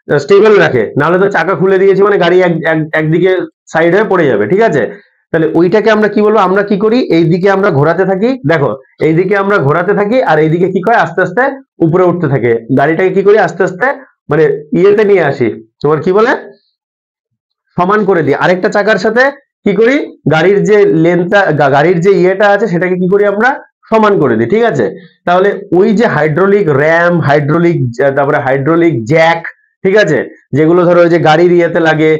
স্টেবল রাখে, নাহলে তো চাকা খুলে দিয়েছি মানে গাড়ি একদিকে সাইড হয়ে পড়ে যাবে। ঠিক আছে, তাহলে ওইটাকে আমরা কি বলবো? আমরা কি করি, এইদিকে আমরা ঘোরাতে থাকি, দেখো এইদিকে আমরা ঘোরাতে থাকি আর এইদিকে কি করে আস্তে আস্তে উপরে উঠতে থাকে, গাড়িটাকে কি করি আস্তে আস্তে মানে ইয়েতে নিয়ে আসি, তোমার কি বলে সমান করে দিই আরেকটা চাকার সাথে, কি করি গাড়ির যে লেন্থটা, গাড়ির যে ইয়েটা আছে সেটাকে কি করি আমরা সমান করে দিই। ঠিক আছে, তাহলে ওই যে হাইড্রোলিক র্যাম, হাইড্রোলিক, তারপরে হাইড্রোলিক জ্যাক, ঠিক আছে, যেগুলো ধরো ওই যে গাড়ির ইয়েতে লাগে,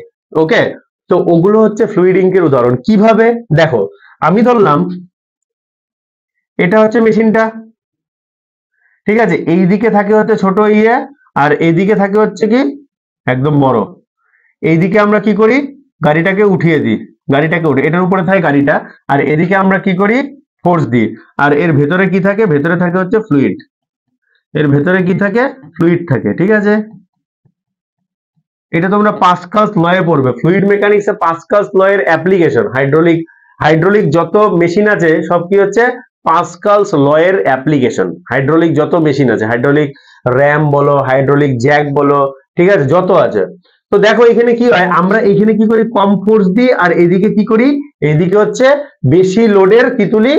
ওকে, তো ওগুলো হচ্ছে ফ্লুইডিংকের উদাহরণ। কিভাবে? দেখো আমি ধরলাম এটা হচ্ছে মেশিনটা, ঠিক আছে, এইদিকে থাকে হচ্ছে ছোট ইয়ে আর এইদিকে থাকে হচ্ছে কি একদম বড়। এইদিকে আমরা কি করি, গাড়িটাকে উঠিয়ে দিই, গাড়িটাকে উঠে এটার উপরে থাকে গাড়িটা, আর এদিকে আমরা কি করি ফোর্স দিই, আর এর ভেতরে কি থাকে? ভেতরে থাকে হচ্ছে ফ্লুইড। এর ভেতরে কি থাকে? ফ্লুইড থাকে। ঠিক আছে, এটা তোমরা পাস্কালস লয়ে পড়বে, ফ্লুইড মেকানিক্সে পাস্কালস ল এর অ্যাপ্লিকেশন। হাইড্রোলিক, হাইড্রোলিক যত মেশিন আছে সব কি হচ্ছে পাস্কালস ল এর অ্যাপ্লিকেশন। হাইড্রোলিক যত মেশিন আছে, হাইড্রোলিক র্যাম বলো, হাইড্রোলিক জ্যাক বলো, ঠিক আছে, যত আছে। তো দেখো এখানে কি হয়, আমরা এখানে কি করি কম ফোর্স দিই, আর এদিকে কি করি, এইদিকে হচ্ছে বেশি লোডের কি তুলি,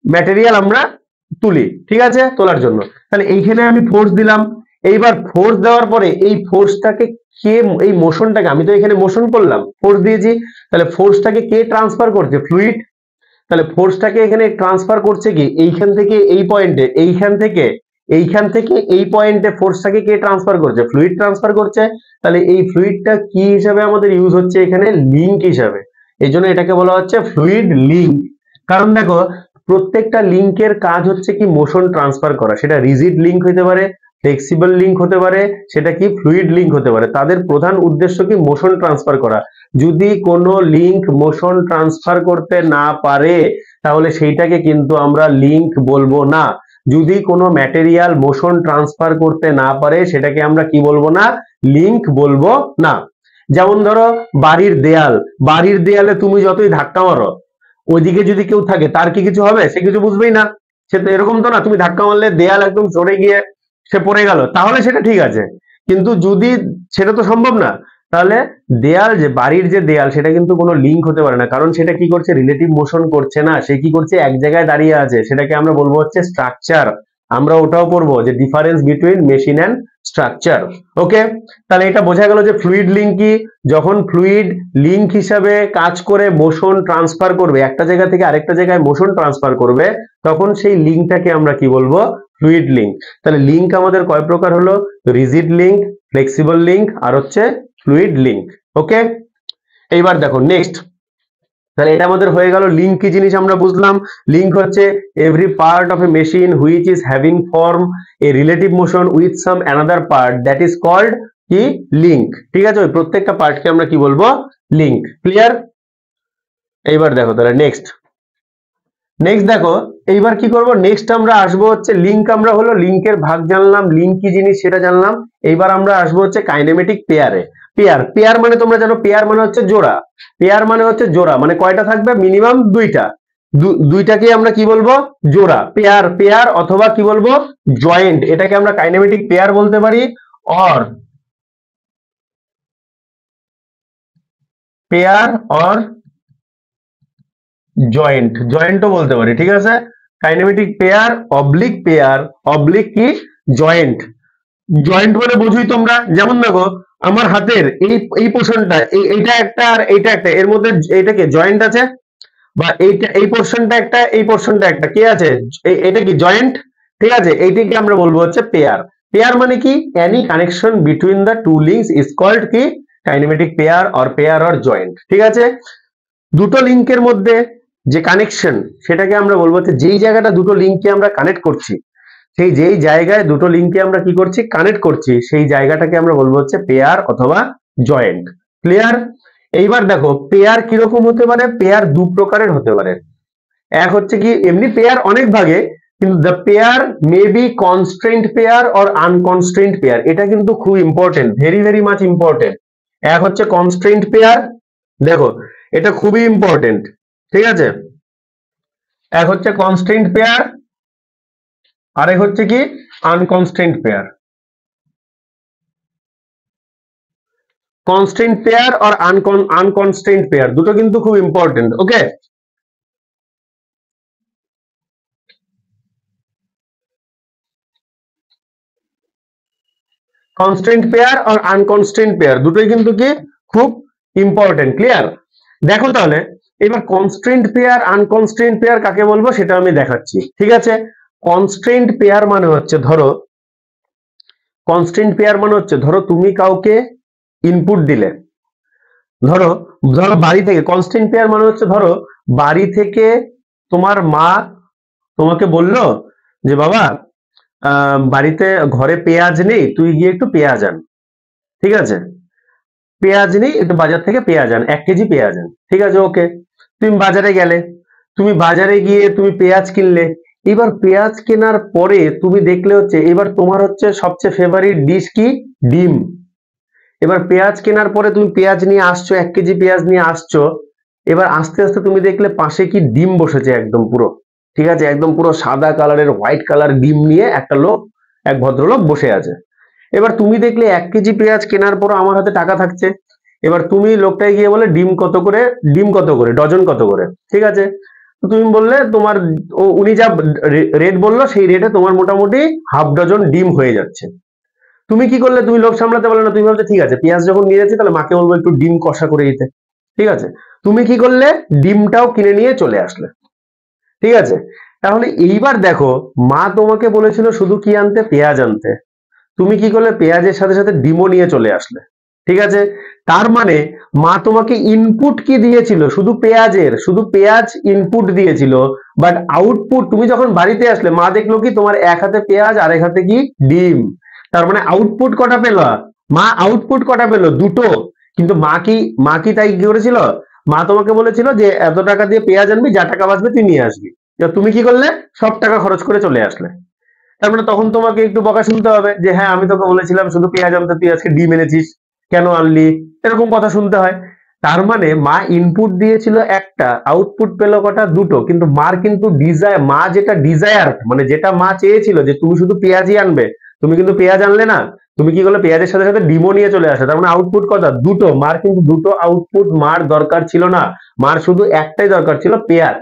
ম্যাটেরিয়াল আমরা তুলি। ঠিক আছে, তোলার জন্য। তাহলে এইখানে আমি ফোর্স দিলাম, এইবার ফোর্স দেওয়ার পরে এই ফোর্সটাকে কে, এই মোশনটাকে আমি তো এখানে মোশন করলাম, ফোর্স দিয়েছি, তাহলে ফোর্সটাকে কে ট্রান্সফার করছে? ফ্লুইড। তাহলে ফোর্সটাকে এখানে ট্রান্সফার করছে কি, এইখান থেকে এই পয়েন্টে, এইখান থেকে এই পয়েন্টে ফোর্সটাকে কে ট্রান্সফার করছে? ফ্লুইড ট্রান্সফার করছে। তাহলে এই ফ্লুইডটা কি হিসাবে আমাদের ইউজ হচ্ছে এখানে? লিঙ্ক হিসাবে। এই জন্য এটাকে বলা হচ্ছে ফ্লুইড লিঙ্ক। কারণ দেখো প্রত্যেকটা লিঙ্কের কাজ হচ্ছে কি মোশন ট্রান্সফার করা, সেটা রিজিড লিঙ্ক হতে পারে, ফ্লেক্সিবল লিঙ্ক হতে পারে, সেটা কি ফ্লুইড লিঙ্ক হতে পারে। তাদের প্রধান উদ্দেশ্য কি মোশন ট্রান্সফার করা। যদি কোনো লিঙ্ক মোশন ট্রান্সফার করতে না পারে তাহলে সেইটাকে কিন্তু আমরা লিঙ্ক বলবো না। যদি কোনো ম্যাটেরিয়াল মোশন ট্রান্সফার করতে না পারে সেটাকে আমরা কি বলবো না? লিঙ্ক বলবো না। যেমন ধরো বাড়ির দেয়াল, বাড়ির দেয়ালে তুমি যতই ধাক্কা মারো ওইদিকে যদি কেউ থাকে তার কি কিছু হবে? সে কিছু বুঝবেই না। সে তো এরকম তো না তুমি ধাক্কা মারলে দেয়াল একদম সরে গিয়ে সে পড়ে গেল, তাহলে সেটা ঠিক আছে, কিন্তু যদি সেটা তো সম্ভব না, তাহলে দেয়াল, যে বাড়ির যে দেয়াল সেটা কিন্তু কোনো লিঙ্ক হতে পারে না, কারণ সেটা কি করছে? রিলেটিভ মোশন করছে না, সে কি করছে? এক জায়গায় দাঁড়িয়ে আছে, সেটাকে আমরা বলবো হচ্ছে স্ট্রাকচার। আমরা ওটাও পড়বো যে difference between machine and structure. Okay, তাহলে এটা বোঝা গেল যে ফ্লুইড লিঙ্ক কি। যখন ফ্লুইড লিঙ্ক হিসাবে কাজ করে মোশন ট্রান্সফার করবে, একটা জায়গা থেকে আরেকটা জায়গায় মোশন ট্রান্সফার করবে, তখন সেই লিঙ্কটাকে আমরা কি বলবো? Fluid link. তাহলে লিঙ্ক আমাদের কয় প্রকার হলো? রিজিড লিঙ্ক, ফ্লেক্সিবল লিঙ্ক আর হচ্ছে ফ্লুইড লিঙ্ক। ওকে, এইবার দেখো নেক্সট, তাহলে এটা আমাদের হয়ে গেল লিঙ্ক কি জিনিস আমরা বুঝলাম। লিঙ্ক হচ্ছে every part of a machine which is having form a relative motion with some another part that is called কি লিঙ্ক। ঠিক আছে, ওই প্রত্যেকটা পার্টকে আমরা কি বলবো? লিঙ্ক। ক্লিয়ার? এইবার দেখো তাহলে নেক্সট, নেক্সট দেখো, এইবার কি করব, নেক্সট আমরা আসবো হচ্ছে লিঙ্ক, আমরা হলো লিঙ্কের ভাগ জানলাম, লিঙ্ক কি জিনিস সেটা জানলাম। এইবার আমরা আসবো হচ্ছে কাইনেমেটিক পেয়ারে। পেয়ার, পেয়ার মানে তোমরা জানো পেয়ার মানে হচ্ছে জোড়া। পেয়ার মানে হচ্ছে জোড়া, মানে কয়টা থাকবে, মিনিমাম দুইটা। দুইটাকে আমরা কি বলবো, জোড়া। পেয়ার, পেয়ার অথবা কি বলবো, জয়েন্ট, এটাকে আমরা কাইনেমেটিক পেয়ার বলতে পারি। অর পেয়ার অর জয়েন্ট, জয়েন্টও বলতে পারি, ঠিক আছে। Kinematic pair oblique pair oblique কি জয়েন্ট। জয়েন্ট মানে বুঝুই তোমরা, যেমন দেখো আমার হাতের এই এই পোর্শনটা, এইটা একটা আর এইটা একটা, এর মধ্যে এইটাকে জয়েন্ট আছে, বা এইটা এই পোর্শনটা একটা এই পোর্শনটা একটা, কি আছে, এটা কি জয়েন্ট, ঠিক আছে। এইটাকে আমরা বলবো হচ্ছে পেয়ার। পেয়ার মানে কি, any connection between the two links is called কি, kinematic pair or pair or joint, ঠিক আছে। দুটো লিঙ্কের মধ্যে যে কানেকশন, সেটাকে আমরা বলবো হচ্ছে, যেই জায়গাটা দুটো লিঙ্ককে আমরা কানেক্ট করছি, সেই যেই জায়গায় দুটো লিঙ্ককে আমরা কি করছি, কানেক্ট করছি, সেই জায়গাটাকে আমরা বলবো হচ্ছে পেয়ার অথবা জয়েন্ট। ক্লিয়ার? এইবার দেখো পেয়ার কিরকম হতে পারে, পেয়ার দু প্রকারের হতে পারে। এক হচ্ছে কি, এমনি পেয়ার অনেক ভাগে, কিন্তু the pair may be constraint pair or unconstraint pair, এটা কিন্তু খুব important, very very much important. এক হচ্ছে কনস্ট্রেন্ট পেয়ার, দেখো এটা খুবই ইম্পর্টেন্ট, ঠিক আছে। এক হচ্ছে কনস্ট্রেন্ট পেয়ার, আরেক হচ্ছে কি আনকনস্ট্রেন্ট পেয়ার। কনস্ট্রেন্ট পেয়ার আর আনকনস্ট্রেন্ট পেয়ার দুটো কিন্তু খুব ইম্পর্টেন্ট, ওকে। কনস্ট্রেন্ট পেয়ার আর আনকনস্ট্রেন্ট পেয়ার দুটোই কিন্তু কি খুব ইম্পর্টেন্ট, ক্লিয়ার। দেখো তাহলে এবার কনস্ট্রেন্ট পেয়ার আনকনস্ট্রেন্ট পেয়ার কাকে বলবো সেটা আমি দেখাচ্ছি, ঠিক আছে। কনস্ট্রেন্ট পেয়ার মানে হচ্ছে, ধরো কনস্ট্রেন্ট পেয়ার মানে হচ্ছে, ধরো তুমি কাউকে ইনপুট দিলে, ধরো ধরো বাড়ি থেকে, কনস্ট্যান্ট পেয়ার মানে হচ্ছে, ধরো বাড়ি থেকে তোমার মা তোমাকে বললো যে বাবা, বাড়িতে ঘরে পেঁয়াজ নেই, তুই গিয়ে একটু পেঁয়াজ আন, ঠিক আছে। পেঁয়াজ নেই, একটু বাজার থেকে পেঁয়াজ আন, 1 কেজি পেঁয়াজ আন, ঠিক আছে, ওকে। তুমি বাজারে গেলে, তুমি বাজারে গিয়ে তুমি পেঁয়াজ কিনলে। এবার পেঁয়াজ কেনার পরে তুমি দেখলে হচ্ছে, এবার তোমার হচ্ছে সবচেয়ে ফেভারিট ডিশ কি, ডিম। এবার পেঁয়াজ কেনার পরে তুমি পেঁয়াজ নিয়ে আসছো, 1 কেজি পেঁয়াজ নিয়ে আসছো। এবার আস্তে আস্তে তুমি দেখলে পাশে কি ডিম বসেছে একদম পুরো, ঠিক আছে, একদম পুরো সাদা কালারের হোয়াইট কালার ডিম নিয়ে একটা লোক, এক ভদ্রলোক বসে আছে। এবার তুমি দেখলে 1 কেজি পেঁয়াজ কেনার পর আমার হাতে টাকা থাকছে। এবার তুমি লোকটাই গিয়ে বলে ডিম কত করে, ডিম কত করে, ডজন কত করে, ঠিক আছে। তো তুমি বললে তোমার, উনি যা রেট বললো সেই রেটে তোমার মোটামুটি হাফ ডজন ডিম হয়ে যাচ্ছে। তুমি কি করলে, তুমি লোক সামলাতে পারলে না, তুমি ভাবছো ঠিক আছে পেঁয়াজ যখন নিয়ে যাচ্ছি তাহলে মাকে বলবো একটু ডিম কষা করে দিতে, ঠিক আছে। তুমি কি করলে, ডিমটাও কিনে নিয়ে চলে আসলে, ঠিক আছে। তাহলে এইবার দেখো, মা তোমাকে বলেছিল শুধু কি আনতে, পেঁয়াজ আনতে, তুমি কি করলে, পেঁয়াজের সাথে সাথে ডিমও নিয়ে চলে আসলে, ঠিক আছে। তার মানে মা তোমাকে ইনপুট কি দিয়েছিল, শুধু পেঁয়াজের, শুধু পেঁয়াজ ইনপুট দিয়েছিল, বাট আউটপুট তুমি যখন বাড়িতে আসলে মা দেখলো কি তোমার এক হাতে পেঁয়াজ আর এক হাতে কি ডিম। তার মানে আউটপুট কটা পেল, মা আউটপুট কটা পেল, দুটো। কিন্তু মা কি তাই কি করেছিল, মা তোমাকে বলেছিল যে এত টাকা দিয়ে পেঁয়াজ আনবি, যা টাকা বাঁচবে তুই নিয়ে আসবি। এবার তুমি কি করলে, সব টাকা খরচ করে চলে আসলে। তার মানে তখন তোমাকে একটু বকা শুনতে হবে যে হ্যাঁ আমি তোকে বলেছিলাম শুধু পেঁয়াজ আনতে, তুই আজকে ডিম এনেছিস, কেন আনলি, এরকম কথা শুনতে হয়। তার মানে মা ইনপুট দিয়েছিল একটা, আউটপুট পেলো কটা, দুটো। কিন্তু মার কিন্তু মা যেটা ডিজায়ার, মানে যেটা মা চেয়েছিল যে তুমি শুধু পেঁয়াজই আনবে, তুমি কিন্তু পেঁয়াজ আনলে না, তুমি কি করলে, পেঁয়াজের সাথে সাথে ডিমও নিয়ে চলে আসে। তার মানে আউটপুট কটা, দুটো। মার কিন্তু দুটো আউটপুট মার দরকার ছিল না, মার শুধু একটাই দরকার ছিল, পেঁয়াজ।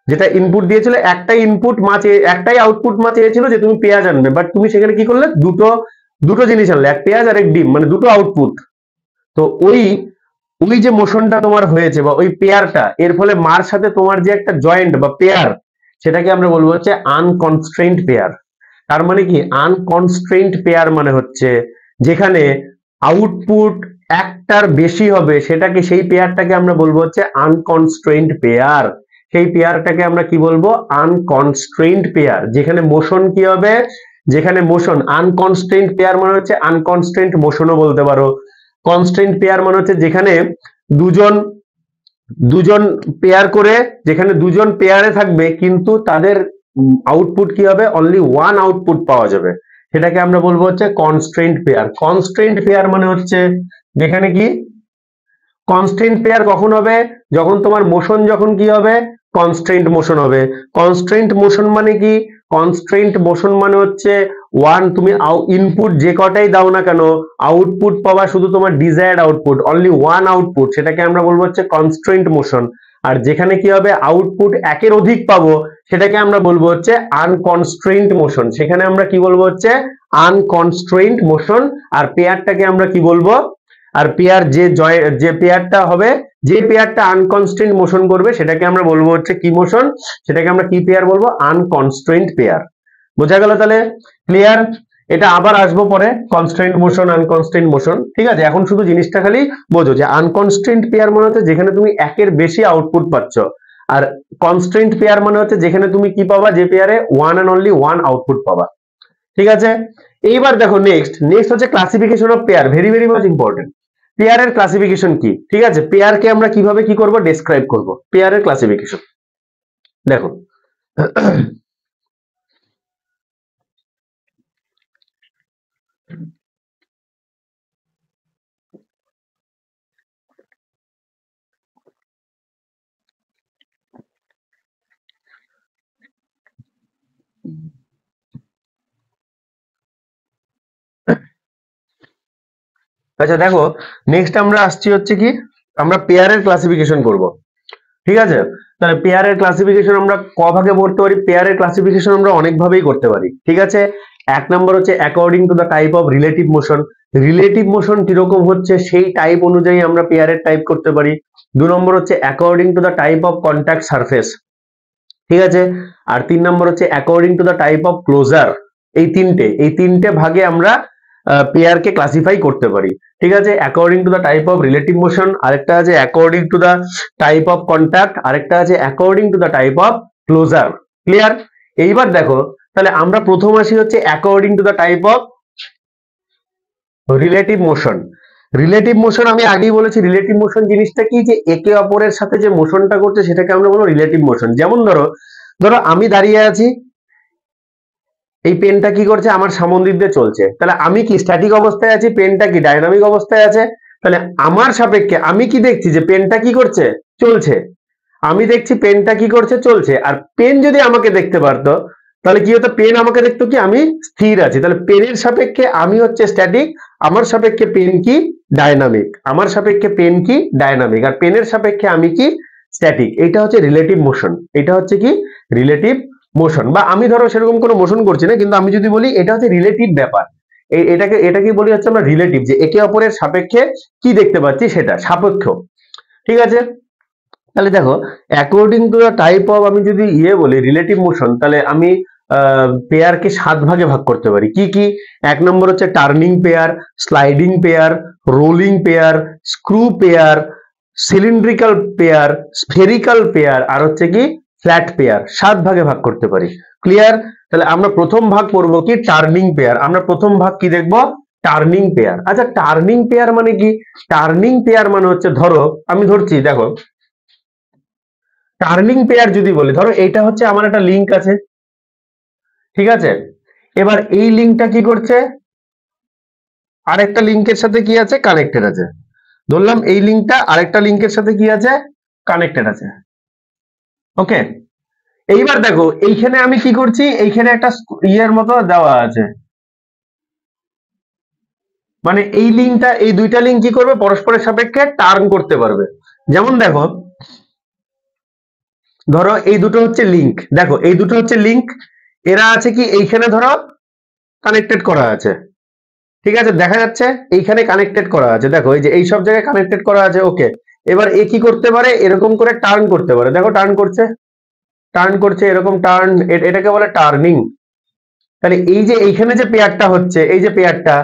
যেটা ইনপুট দিয়েছিল একটাই ইনপুট মা একটাই আউটপুট মা চেয়েছিল যে তুমি পেঁয়াজ আনবে, বাট তুমি সেখানে কি করলে, দুটো দুটো জিনিস আনলে, এক পেঁয়াজ আর এক ডিম, মানে দুটো আউটপুট। তো ওই ওই যে মোশনটা তোমার হয়েছে বা ওই পেয়ারটা, এর ফলে মার সাথে তোমার যে একটা জয়েন্ট বা পেয়ার, সেটাকে আমরা বলবো হচ্ছে আনকনস্ট্রেন্ট পেয়ার। তার মানে কি, আনকনস্ট্রেন্ট পেয়ার মানে হচ্ছে যেখানে আউটপুট একটার বেশি হবে, সেটাকে, সেই পেয়ারটাকে আমরা বলবো হচ্ছে আনকনস্ট্রেন্ট পেয়ার। সেই পেয়ারটাকে আমরা কি বলবো, আনকনস্ট্রেন্ট পেয়ার। যেখানে মোশন কি হবে, যেখানে মোশন, আনকনস্ট্রেন্ট পেয়ার মানে হচ্ছে আনকনস্ট্রেন্ট মোশনও বলতে পারো। কনস্ট্রেন্ট পেয়ার মানে হচ্ছে যেখানে দুজন দুজন পেয়ার করে, যেখানে দুজন পেয়ারে থাকবে কিন্তু তাদের আউটপুট কি হবে, অনলি ওয়ান আউটপুট পাওয়া যাবে, সেটাকে আমরা বলবো হচ্ছে কনস্ট্রেন্ট পেয়ার। কনস্ট্রেন্ট পেয়ার মানে হচ্ছে যেখানে কি, কনস্ট্রেন্ট পেয়ার কখন হবে, যখন তোমার মোশন যখন কি হবে, কনস্ট্রেন্ট মোশন হবে। কনস্ট্রেন্ট মোশন মানে কি, কনস্ট্রেন্ট মোশন মানে হচ্ছে ওয়ান, তুমি ইনপুট যে কটাই দাও না কেন, আউটপুট পাবা শুধু তোমার desired output, only one output, সেটাকে আমরা বলবো হচ্ছে কনস্ট্রেন্ট মোশন। আর যেখানে কি হবে, আউটপুট একের অধিক পাবো, সেটাকে আমরা বলবো হচ্ছে আনকনস্ট্রেন্ট মোশন। সেখানে আমরা কি বলবো হচ্ছে আনকনস্ট্রেন্ট মোশন। আর পেয়ারটাকে আমরা কি বলবো, আর পেয়ার যে পেয়ারটা হবে, যে পেয়ারটা আনকনস্ট্রেন্ট মোশন করবে সেটাকে আমরা বলবো হচ্ছে কি মোশন, সেটাকে আমরা কি পেয়ার বলবো, আনকনস্ট্রেন্ট পেয়ার। বোঝা গেল তাহলে? ক্লিয়ার? এটা আবার আসবো পরে, কনস্ট্রেন্ট মোশন আনকনস্ট্রেন্ট মোশন, ঠিক আছে? এখন শুধু জিনিসটা খালি বোঝো যে আনকনস্ট্রেন্ট পেয়ার মানে হচ্ছে যেখানে তুমি একের বেশি আউটপুট পাচ্ছ, আর কনস্ট্রেন্ট পেয়ার মানে হচ্ছে যেখানে তুমি কি পাবা, যে পেয়ারে one and only one output পাবা। ঠিক আছে? এইবার দেখো নেক্সট হচ্ছে classification of pair, very very much important. পেয়ারের ক্লাসিফিকেশন কি, ঠিক আছে? পেয়ারকে আমরা কিভাবে কি করব, ডেসক্রাইব করব। পেয়ারের ক্লাসিফিকেশন দেখো, আচ্ছা দেখো, নেক্সট আমরা আসছি হচ্ছে কি, আমরা পেয়ারের ক্লাসিফিকেশন করব। ঠিক আছে? তাহলে পেয়ারের ক্লাসিফিকেশন আমরা ক ভাগে করতে পারি, পেয়ারের ক্লাসিফিকেশন আমরা অনেক ভাবেই করতে পারি। ঠিক আছে? এক নম্বর হচ্ছে according to the type of relative motion. Relative motion কিরকম হচ্ছে সেই টাইপ অনুযায়ী আমরা পেয়ারের টাইপ করতে পারি। দু নম্বর হচ্ছে according to the type of contact surface. ঠিক আছে? আর তিন নম্বর হচ্ছে according to the type of closure. এই তিনটে ভাগে আমরা পেয়ারকে ক্লাসিফাই করতে পারি। ঠিক আছে? According to the type of relative motion, আরেকটা আছে according to the type of contact, আরেকটা আছে according to the type of closure. Clear? এইবার দেখো, তাহলে আমরা প্রথম আসি হচ্ছে according to the type of relative motion. Relative motion আমি আগেই বলেছি, রিলেটিভ মোশন জিনিসটা কি, যে একে অপরের সাথে যে মোশনটা করছে সেটাকে আমরা বলবো রিলেটিভ মোশন। যেমন ধরো, আমি দাঁড়িয়ে আছি, এই পেনটা কি করছে, আমার সামনের দিয়ে চলছে, তাহলে আমি কি স্ট্যাটিক অবস্থায় আছি, পেনটা কি ডাইনামিক অবস্থায় আছে? তাহলে আমার সাপেক্ষে আমি কি দেখছি, যে পেনটা কি করছে, চলছে। আমি দেখছি পেনটা কি করছে, চলছে। আর পেন যদি আমাকে দেখতে পারতো, তাহলে কি হতো, পেন আমাকে দেখতো কি আমি স্থির আছি। তাহলে পেনের সাপেক্ষে আমি হচ্ছে স্ট্যাটিক, আমার সাপেক্ষে পেন কি ডাইনামিক, আমার সাপেক্ষে পেন কি ডাইনামিক, আর পেনের সাপেক্ষে আমি কি স্ট্যাটিক। এটা হচ্ছে রিলেটিভ মোশন, এটা হচ্ছে কি রিলেটিভ মোশন। বা আমি ধরো সেরকম কোনো মোশন করছি না, কিন্তু আমি যদি বলি এটা হচ্ছে রিলেটিভ ব্যাপার, এটাকে বলি হচ্ছে আমরা রিলেটিভ, যে একে অপরের সাপেক্ষে কি দেখতে পাচ্ছি সেটা সাপেক্ষ। ঠিক আছে? তাহলে দেখো, according to the type of, আমি যদি বলি রিলেটিভ মোশন, তাহলে আমি পেয়ারকে 7 ভাগে ভাগ করতে পারি। কি কি? এক নম্বর হচ্ছে turning pair, sliding pair, rolling pair, screw pair, cylindrical pair, spherical pair, আর হচ্ছে কি ফ্ল্যাট পেয়ার। 7 ভাগে ভাগ করতে পারি। ক্লিয়ার? তাহলে আমরা প্রথম ভাগ করব কি, টার্নিং পেয়ার। আমরা প্রথম ভাগ কি দেখবো, টার্নিং পেয়ার। আচ্ছা, টার্নিং পেয়ার মানে কি? টার্নিং পেয়ার মানে হচ্ছে, ধরো আমি ধরছি, দেখো টার্নিং পেয়ার যদি বলি, ধরো এইটা হচ্ছে আমার একটা লিংক আছে, ঠিক আছে? এবার এই লিংকটা কি করছে, আরেকটা লিংকের সাথে কি আছে, কানেক্টেড আছে। ধরলাম এই লিংকটা আরেকটা লিংকের সাথে কি আছে, কানেক্টেড আছে। ওকে, এইবার দেখো এইখানে আমি কি করছি, এইখানে একটা ইয়ের মতো দেওয়া আছে, মানে এই লিংকটা, এই দুইটা লিংক কি করবে, পরস্পরের সাপেক্ষে টার্ন করতে পারবে। যেমন দেখো, ধরো এই দুটো হচ্ছে লিংক, দেখো এই দুটো হচ্ছে লিংক, এরা আছে কি এইখানে ধরো কানেক্টেড করা আছে। ঠিক আছে? দেখা যাচ্ছে এইখানে কানেক্টেড করা আছে, দেখো এই যে এই সব জায়গায় কানেক্টেড করা আছে। ওকে, এবার এ কি করতে পারে, এরকম করে টার্ন করতে পারে। দেখো টার্ন করছে, এরকম টার্ন, এটাকে বলে টার্নিং। তাহলে এই যে এইখানে যে পেয়ারটা হচ্ছে, এই যে পেয়ারটা,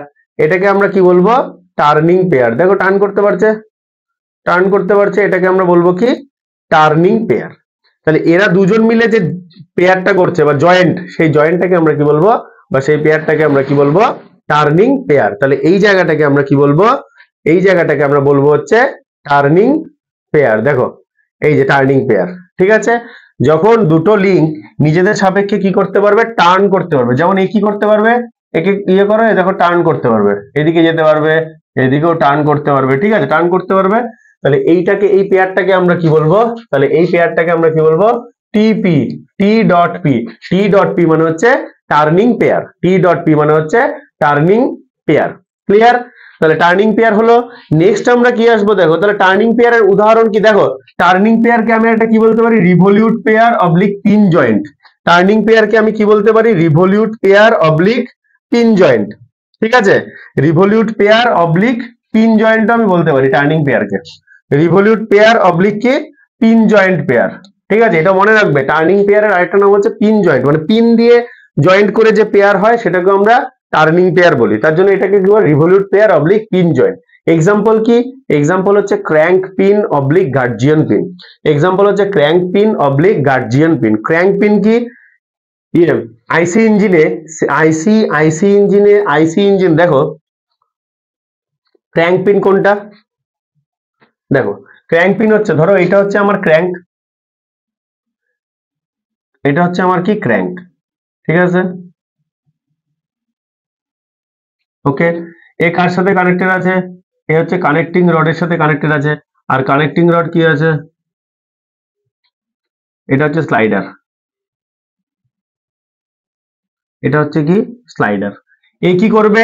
এটাকে আমরা কি বলবো, টার্নিং পেয়ার। দেখো টার্ন করতে পারছে, এটাকে আমরা বলবো কি, টার্নিং পেয়ার। তাহলে এরা দুজন মিলে যে পেয়ারটা করছে বা জয়েন্ট, সেই জয়েন্টটাকে আমরা কি বলবো, বা সেই পেয়ারটাকে আমরা কি বলবো, টার্নিং পেয়ার। তাহলে এই জায়গাটাকে আমরা কি বলবো, এই জায়গাটাকে আমরা বলবো হচ্ছে টার্নিং পেয়ার। দেখো এই যে টার্নিং পেয়ার। ঠিক আছে, যখন দুটো লিঙ্ক নিজেদের সাপেক্ষে কি করতে পারবে, টার্ন করতে পারবে, যেমন এই কি করতে পারবে, একে ইয়ে করে দেখো টার্ন করতে পারবে, এদিকে যেতে পারবে, এদিকেও টার্ন করতে পারবে। ঠিক আছে, টার্ন করতে পারবে। তাহলে এইটাকে, এই পেয়ারটাকে আমরা কি বলবো, তাহলে এই পেয়ারটাকে আমরা কি বলবো, টিপি, টি ডট পি। টি ডট পি মানে হচ্ছে টার্নিং পেয়ার, টি ডট পি মানে হচ্ছে টার্নিং পেয়ার। ক্লিয়ার? তাহলে টার্নিং পেয়ার হলো। নেক্সট আমরা কি আসবো দেখো, তাহলে টার্নিং পেয়ারের উদাহরণ কি দেখো, টার্নিং পেয়ারকে আমি একটা কি বলতে পারি, revolute pair oblique pin joint. Turning পেয়ারকে আমি কি বলতে পারি, revolute pair oblique pin joint. ঠিক আছে, revolute pair oblique pin joint আমি বলতে পারি টার্নিং পেয়ারকে, রিভলিউট পেয়ার অবলিক কি, পিন জয়েন্ট পেয়ার। ঠিক আছে, এটা মনে রাখবে, টার্নিং পেয়ারের আরেকটা নাম হচ্ছে পিন জয়েন্ট, মানে পিন দিয়ে জয়েন্ট করে যে পেয়ার হয় সেটাকে আমরা টার্নিং পেয়ার বলি। তার জন্য এটাকে কি বলে, revolute pair oblique pin joint. Example কি, এক্সাম্পল হচ্ছে crank pin oblique gudgeon pin. Example হচ্ছে crank pin oblique gudgeon pin. Crank pin কি, আইসি ইঞ্জিনে, আইসি ইঞ্জিন দেখো, ক্র্যাঙ্ক পিন কোনটা দেখো, ক্র্যাঙ্ক পিন হচ্ছে, ধরো এটা হচ্ছে আমার ক্র্যাঙ্ক, এটা হচ্ছে আমার কি ক্র্যাঙ্ক। ঠিক আছে, ওকে, এ কার সাথে কানেক্টেড আছে, এ হচ্ছে কানেক্টিং রডের সাথে কানেক্টেড আছে। আর কানেক্টিং রড কি আছে, এটা হচ্ছে স্লাইডার, এটা হচ্ছে কি স্লাইডার। এই কি করবে,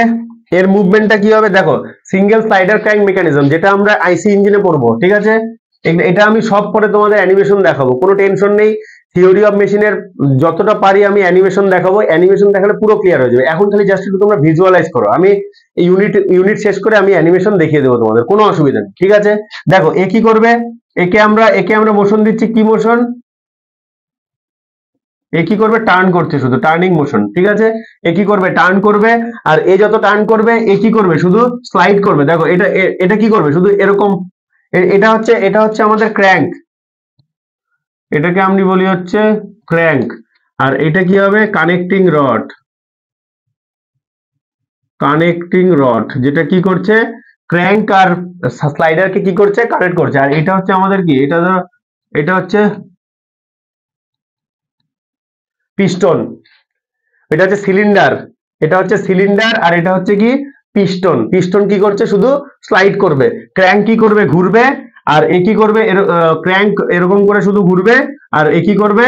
এর মুভমেন্টটা কি হবে দেখো, সিঙ্গেল স্লাইডার ক্র্যাঙ্ক মেকানিজম, যেটা আমরা আইসি ইঞ্জিনে পড়বো। ঠিক আছে, এটা আমি সব পরে তোমাদের অ্যানিমেশন দেখাবো, কোনো টেনশন নেই। থিওরি অফ মেশিনের যতটা পারি আমি অ্যানিমেশন দেখাবো, অ্যানিমেশন দেখালে পুরো ক্লিয়ার হয়ে যাবে। এখন খালি জাস্ট একটু তোমরা ভিজুয়ালাইজ করো, আমি ইউনিট শেষ করে আমি অ্যানিমেশন দেখিয়ে দেবো তোমাদের, কোনো অসুবিধা নেই। ঠিক আছে, দেখো এ কি করবে, একে আমরা মোশন দিচ্ছি, কি মোশন, এ কি করবে, টার্ন করছে, শুধু টার্নিং মোশন। ঠিক আছে, এ কি করবে, টার্ন করবে, আর এ যত টার্ন করবে এ কি করবে, শুধু স্লাইড করবে। দেখো এটা কি করবে, শুধু এরকম, এটা হচ্ছে আমাদের ক্র্যাঙ্ক, এটাকে আমি বলি হচ্ছে ক্র্যাঙ্ক। আর এটা কি হবে, কানেক্টিং রড, কানেক্টিং রড, যেটা কি করছে, ক্র্যাঙ্ক আর স্লাইডারকে কি করছে, কানেক্ট করছে। আর এটা হচ্ছে আমাদের কি, এটা হচ্ছে পিস্টন, এটা হচ্ছে সিলিন্ডার, এটা হচ্ছে সিলিন্ডার, আর এটা হচ্ছে কি পিস্টন। পিস্টন কি করছে, শুধু স্লাইড করবে। ক্র্যাঙ্ক কি করবে, ঘুরবে, আর এ কি করবে, ক্র্যাঙ্ক এরকম করে শুধু ঘুরবে, আর এ কি করবে,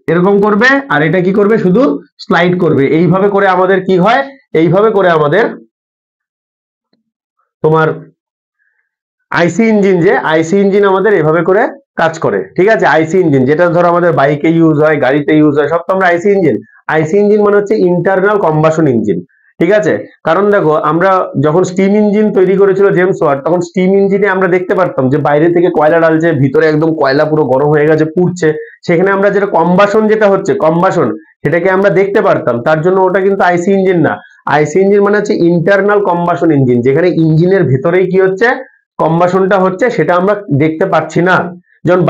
এরকম করবে, আর এটা কি করবে, শুধু স্লাইড করবে। এইভাবে করে আমাদের কি হয়, এইভাবে করে আমাদের তোমার আইসি ইঞ্জিন আমাদের এভাবে করে কাজ করে। ঠিক আছে, আইসি ইঞ্জিন যেটা ধরো আমাদের বাইকে ইউজ হয়, গাড়িতে ইউজ হয়, সব তো আমরা আইসি ইঞ্জিন। আইসি ইঞ্জিন মানে হচ্ছে ইন্টারনাল কম্বাসন ইঞ্জিন। ঠিক আছে, কারণ দেখো আমরা যখন স্টিম ইঞ্জিন তৈরি করেছিল জেমস ওয়াট, তখন স্টিম ইঞ্জিনে আমরা দেখতে পারতাম যে বাইরে থেকে কয়লা ডালছে, ভিতরে একদম কয়লা পুরো গরম হয়ে গেছে, পুড়ছে। সেখানে আমরা যেটা কম্বাসন, যেটা হচ্ছে কম্বাসন, সেটাকে আমরা দেখতে পারতাম। তার জন্য ওটা কিন্তু আইসি ইঞ্জিন না। আইসি ইঞ্জিন মানে হচ্ছে ইন্টারনাল কম্বাসন ইঞ্জিন, যেখানে ইঞ্জিনের ভেতরেই কি হচ্ছে, কম্বাসনটা হচ্ছে, সেটা আমরা দেখতে পাচ্ছি না। যেমন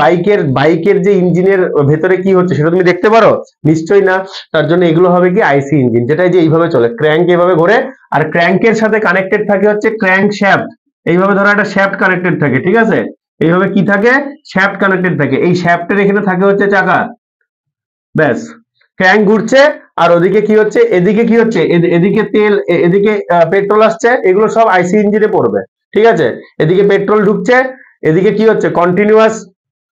বাইকের যে ইঞ্জিনের ভেতরে কি হচ্ছে সেটা তুমি দেখতে পারো, নিশ্চয়ই না। তার জন্য এগুলো হবে কি আইসি ইঞ্জিন, যেটা যে এইভাবে চলে, ক্র্যাঙ্ক এভাবে ঘোরে, আর ক্র্যাঙ্কের সাথে কানেক্টেড থাকে হচ্ছে ক্র্যাঙ্ক শ্যাফট। এইভাবে ধরো একটা শ্যাফট কানেক্টেড থাকে। ঠিক আছে, এইভাবে কি থাকে, শ্যাফট কানেক্টেড থাকে। এই শ্যাফটের এখানে থাকে হচ্ছে চাকা, ব্যাস, ক্র্যাঙ্ক ঘুরছে, আর ওদিকে কি হচ্ছে, এদিকে কি হচ্ছে, এদিকে তেল, এদিকে পেট্রোল আসছে, এগুলো সব আইসি ইঞ্জিনে পড়বে। ঠিক আছে, এদিকে পেট্রোল ঢুকছে, এদিকে কি হচ্ছে, কন্টিনিউয়াস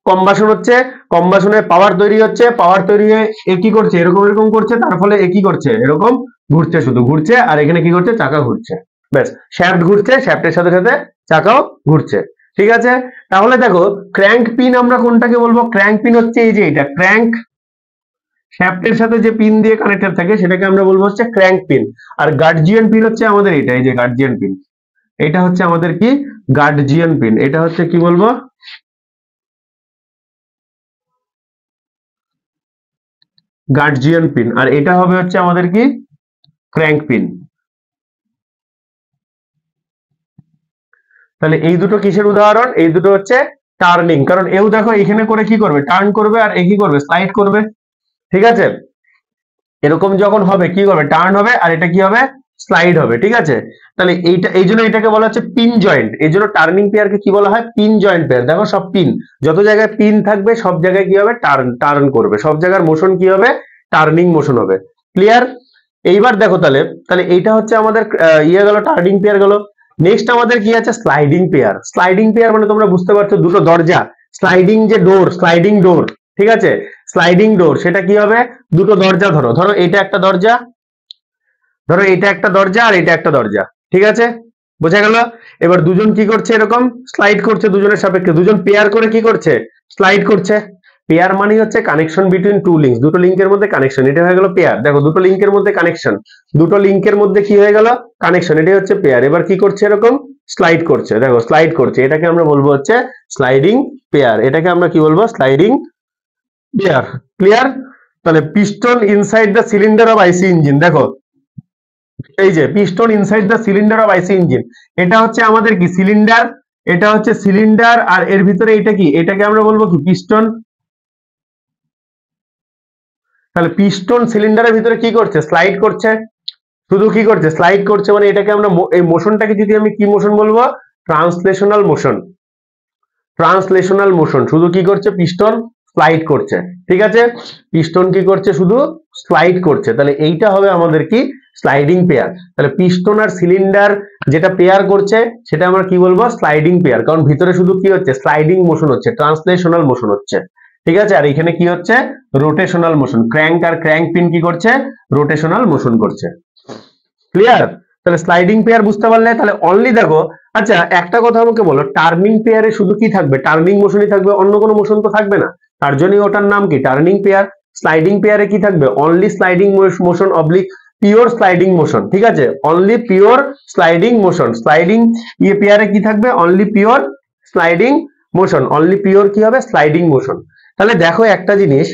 কম্বাসন হচ্ছে, কম্বাসনে পাওয়ার তৈরি হচ্ছে, পাওয়ার তৈরি হয়ে এ কি করছে, এরকম এরকম করছে, তার ফলে এ কি করছে, এরকম ঘুরছে, শুধু ঘুরছে, আর এখানে কি করছে, চাকা ঘুরছে, ব্যাস, শ্যাফট ঘুরছে, শ্যাফটের সাথে সাথে চাকাও ঘুরছে। ঠিক আছে, তাহলে দেখো ক্র্যাঙ্ক পিন আমরা কোনটাকে বলবো, ক্র্যাঙ্ক পিন হচ্ছে এই যে এটা ক্র্যাঙ্ক শ্যাফটের সাথে যে পিন দিয়ে কানেক্টেড থাকে সেটাকে আমরা বলবো হচ্ছে ক্র্যাঙ্ক পিন। আর গার্জিয়ান পিন হচ্ছে আমাদের এটা, এই যে গার্জিয়ান পিন, এটা হচ্ছে আমাদের কি গার্জিয়ান পিন, এটা হচ্ছে কি বলবো, গার্জিয়ান পিন। আর এটা হবে হচ্ছে আমাদের কি ক্র্যাঙ্ক পিন। তাহলে এই দুটো কিসের উদাহরণ, এই দুটো হচ্ছে টার্নিং, কারণ এও দেখো এখানে করে কি করবে, টার্ন করবে, আর এ কি করবে, স্লাইড করবে। ঠিক আছে, এরকম যখন হবে কি করবে, টার্ন হবে, আর এটা কি হবে, স্লাইড হবে, ঠিক আছে। তাহলে এইটা এই জন্য এটাকে বলা হচ্ছে পিন জয়েন্ট, এই জন্য টার্নিং পেয়ারকে কি বলা হয়, পিন জয়েন্ট পেয়ার। দেখো সব পিন, যত জায়গায় পিন থাকবে সব জায়গায় কি হবে, টার্ন টার্ন করবে, সব জায়গার মোশন কি হবে, টার্নিং মোশন হবে। ক্লিয়ার? এইবার দেখো তাহলে তাহলে এইটা হচ্ছে আমাদের ইয়ে গেল, টার্নিং পেয়ার গেল। নেক্সট আমাদের কি আছে, স্লাইডিং পেয়ার। স্লাইডিং পেয়ার মানে তোমরা বুঝতে পারছো, দুটো দরজা, স্লাইডিং যে ডোর, স্লাইডিং ডোর, ঠিক আছে, স্লাইডিং ডোর, সেটা কি হবে, দুটো দরজা। ধরো ধরো এটা একটা দরজা, ধরো এটা একটা দরজা আর এটা একটা দরজা, ঠিক আছে, বোঝা গেল। এবার দুজন কি করছে, এরকম স্লাইড করছে, দুজনের সাপেক্ষে, দুজন পেয়ার করে কি করছে, স্লাইড করছে। পেয়ার মানে হচ্ছে কানেকশন বিটুইন টু লিঙ্কস, দুটো লিঙ্কের মধ্যে কানেকশন, এটা হয়ে গেল পেয়ার। দেখো দুটো লিঙ্কের মধ্যে কানেকশন, দুটো লিঙ্কের মধ্যে কি হয়ে গেল, কানেকশন, এটাই হচ্ছে পেয়ার। এবার কি করছে, এরকম স্লাইড করছে, দেখো স্লাইড করছে, এটাকে আমরা বলবো হচ্ছে স্লাইডিং পেয়ার, এটাকে আমরা কি বলবো, স্লাইডিং পেয়ার। ক্লিয়ার? তাহলে piston inside the cylinder of IC engine, দেখো এই যে piston inside the cylinder of IC engine, এটা হচ্ছে আমাদের কি সিলিন্ডার, এটা হচ্ছে সিলিন্ডার, আর এর ভিতরে এটা কি, এটাকে আমরা বলবো কি পিস্টন। তাহলে পিস্টন সিলিন্ডারের ভিতরে কি করছে, স্লাইড করছে, শুধু কি করছে, স্লাইড করছে, মানে এটাকে আমরা এই মোশনটাকে যদি আমি কি মোশন বলবো, ট্রান্সলেশনাল মোশন। ট্রান্সলেশনাল মোশন, শুধু কি করছে, পিস্টন স্লাইড করছে, ঠিক আছে, পিস্টন কি করছে, শুধু স্লাইড করছে। তাহলে এইটা হবে আমাদের কি, স্লাইডিং পেয়ার। তাহলে পিস্টন আর সিলিন্ডার যেটা পেয়ার করছে সেটা আমরা কি বলবো, স্লাইডিং পেয়ার, কারণ ভিতরে শুধু কি হচ্ছে, স্লাইডিং মোশন হচ্ছে, ট্রান্সলেশনাল মোশন হচ্ছে, ঠিক আছে। আর এখানে কি হচ্ছে, রোটেশনাল মোশন, ক্র্যাঙ্ক আর ক্র্যাঙ্ক পিন কি করছে, রোটেশনাল মোশন করছে। ক্লিয়ার? তাহলে স্লাইডিং পেয়ার বুঝতে পারলে, তাহলে অনলি দেখো, আচ্ছা একটা কথা আমাকে বলো, টার্নিং পেয়ারে শুধু কি থাকবে, টার্নিং মোশনই থাকবে, অন্য কোনো মোশন তো থাকবে না, তার জন্যই ওটার নাম কি, টার্নিং পেয়ার। স্লাইডিং পেয়ারে কি থাকবে, only sliding motion oblique pure sliding motion, ঠিক আছে, only pure sliding motion. Sliding ইয়ে পেয়ারে কি থাকবে, only pure sliding motion, only pure কি হবে, স্লাইডিং মোশন। তাহলে দেখো একটা জিনিস,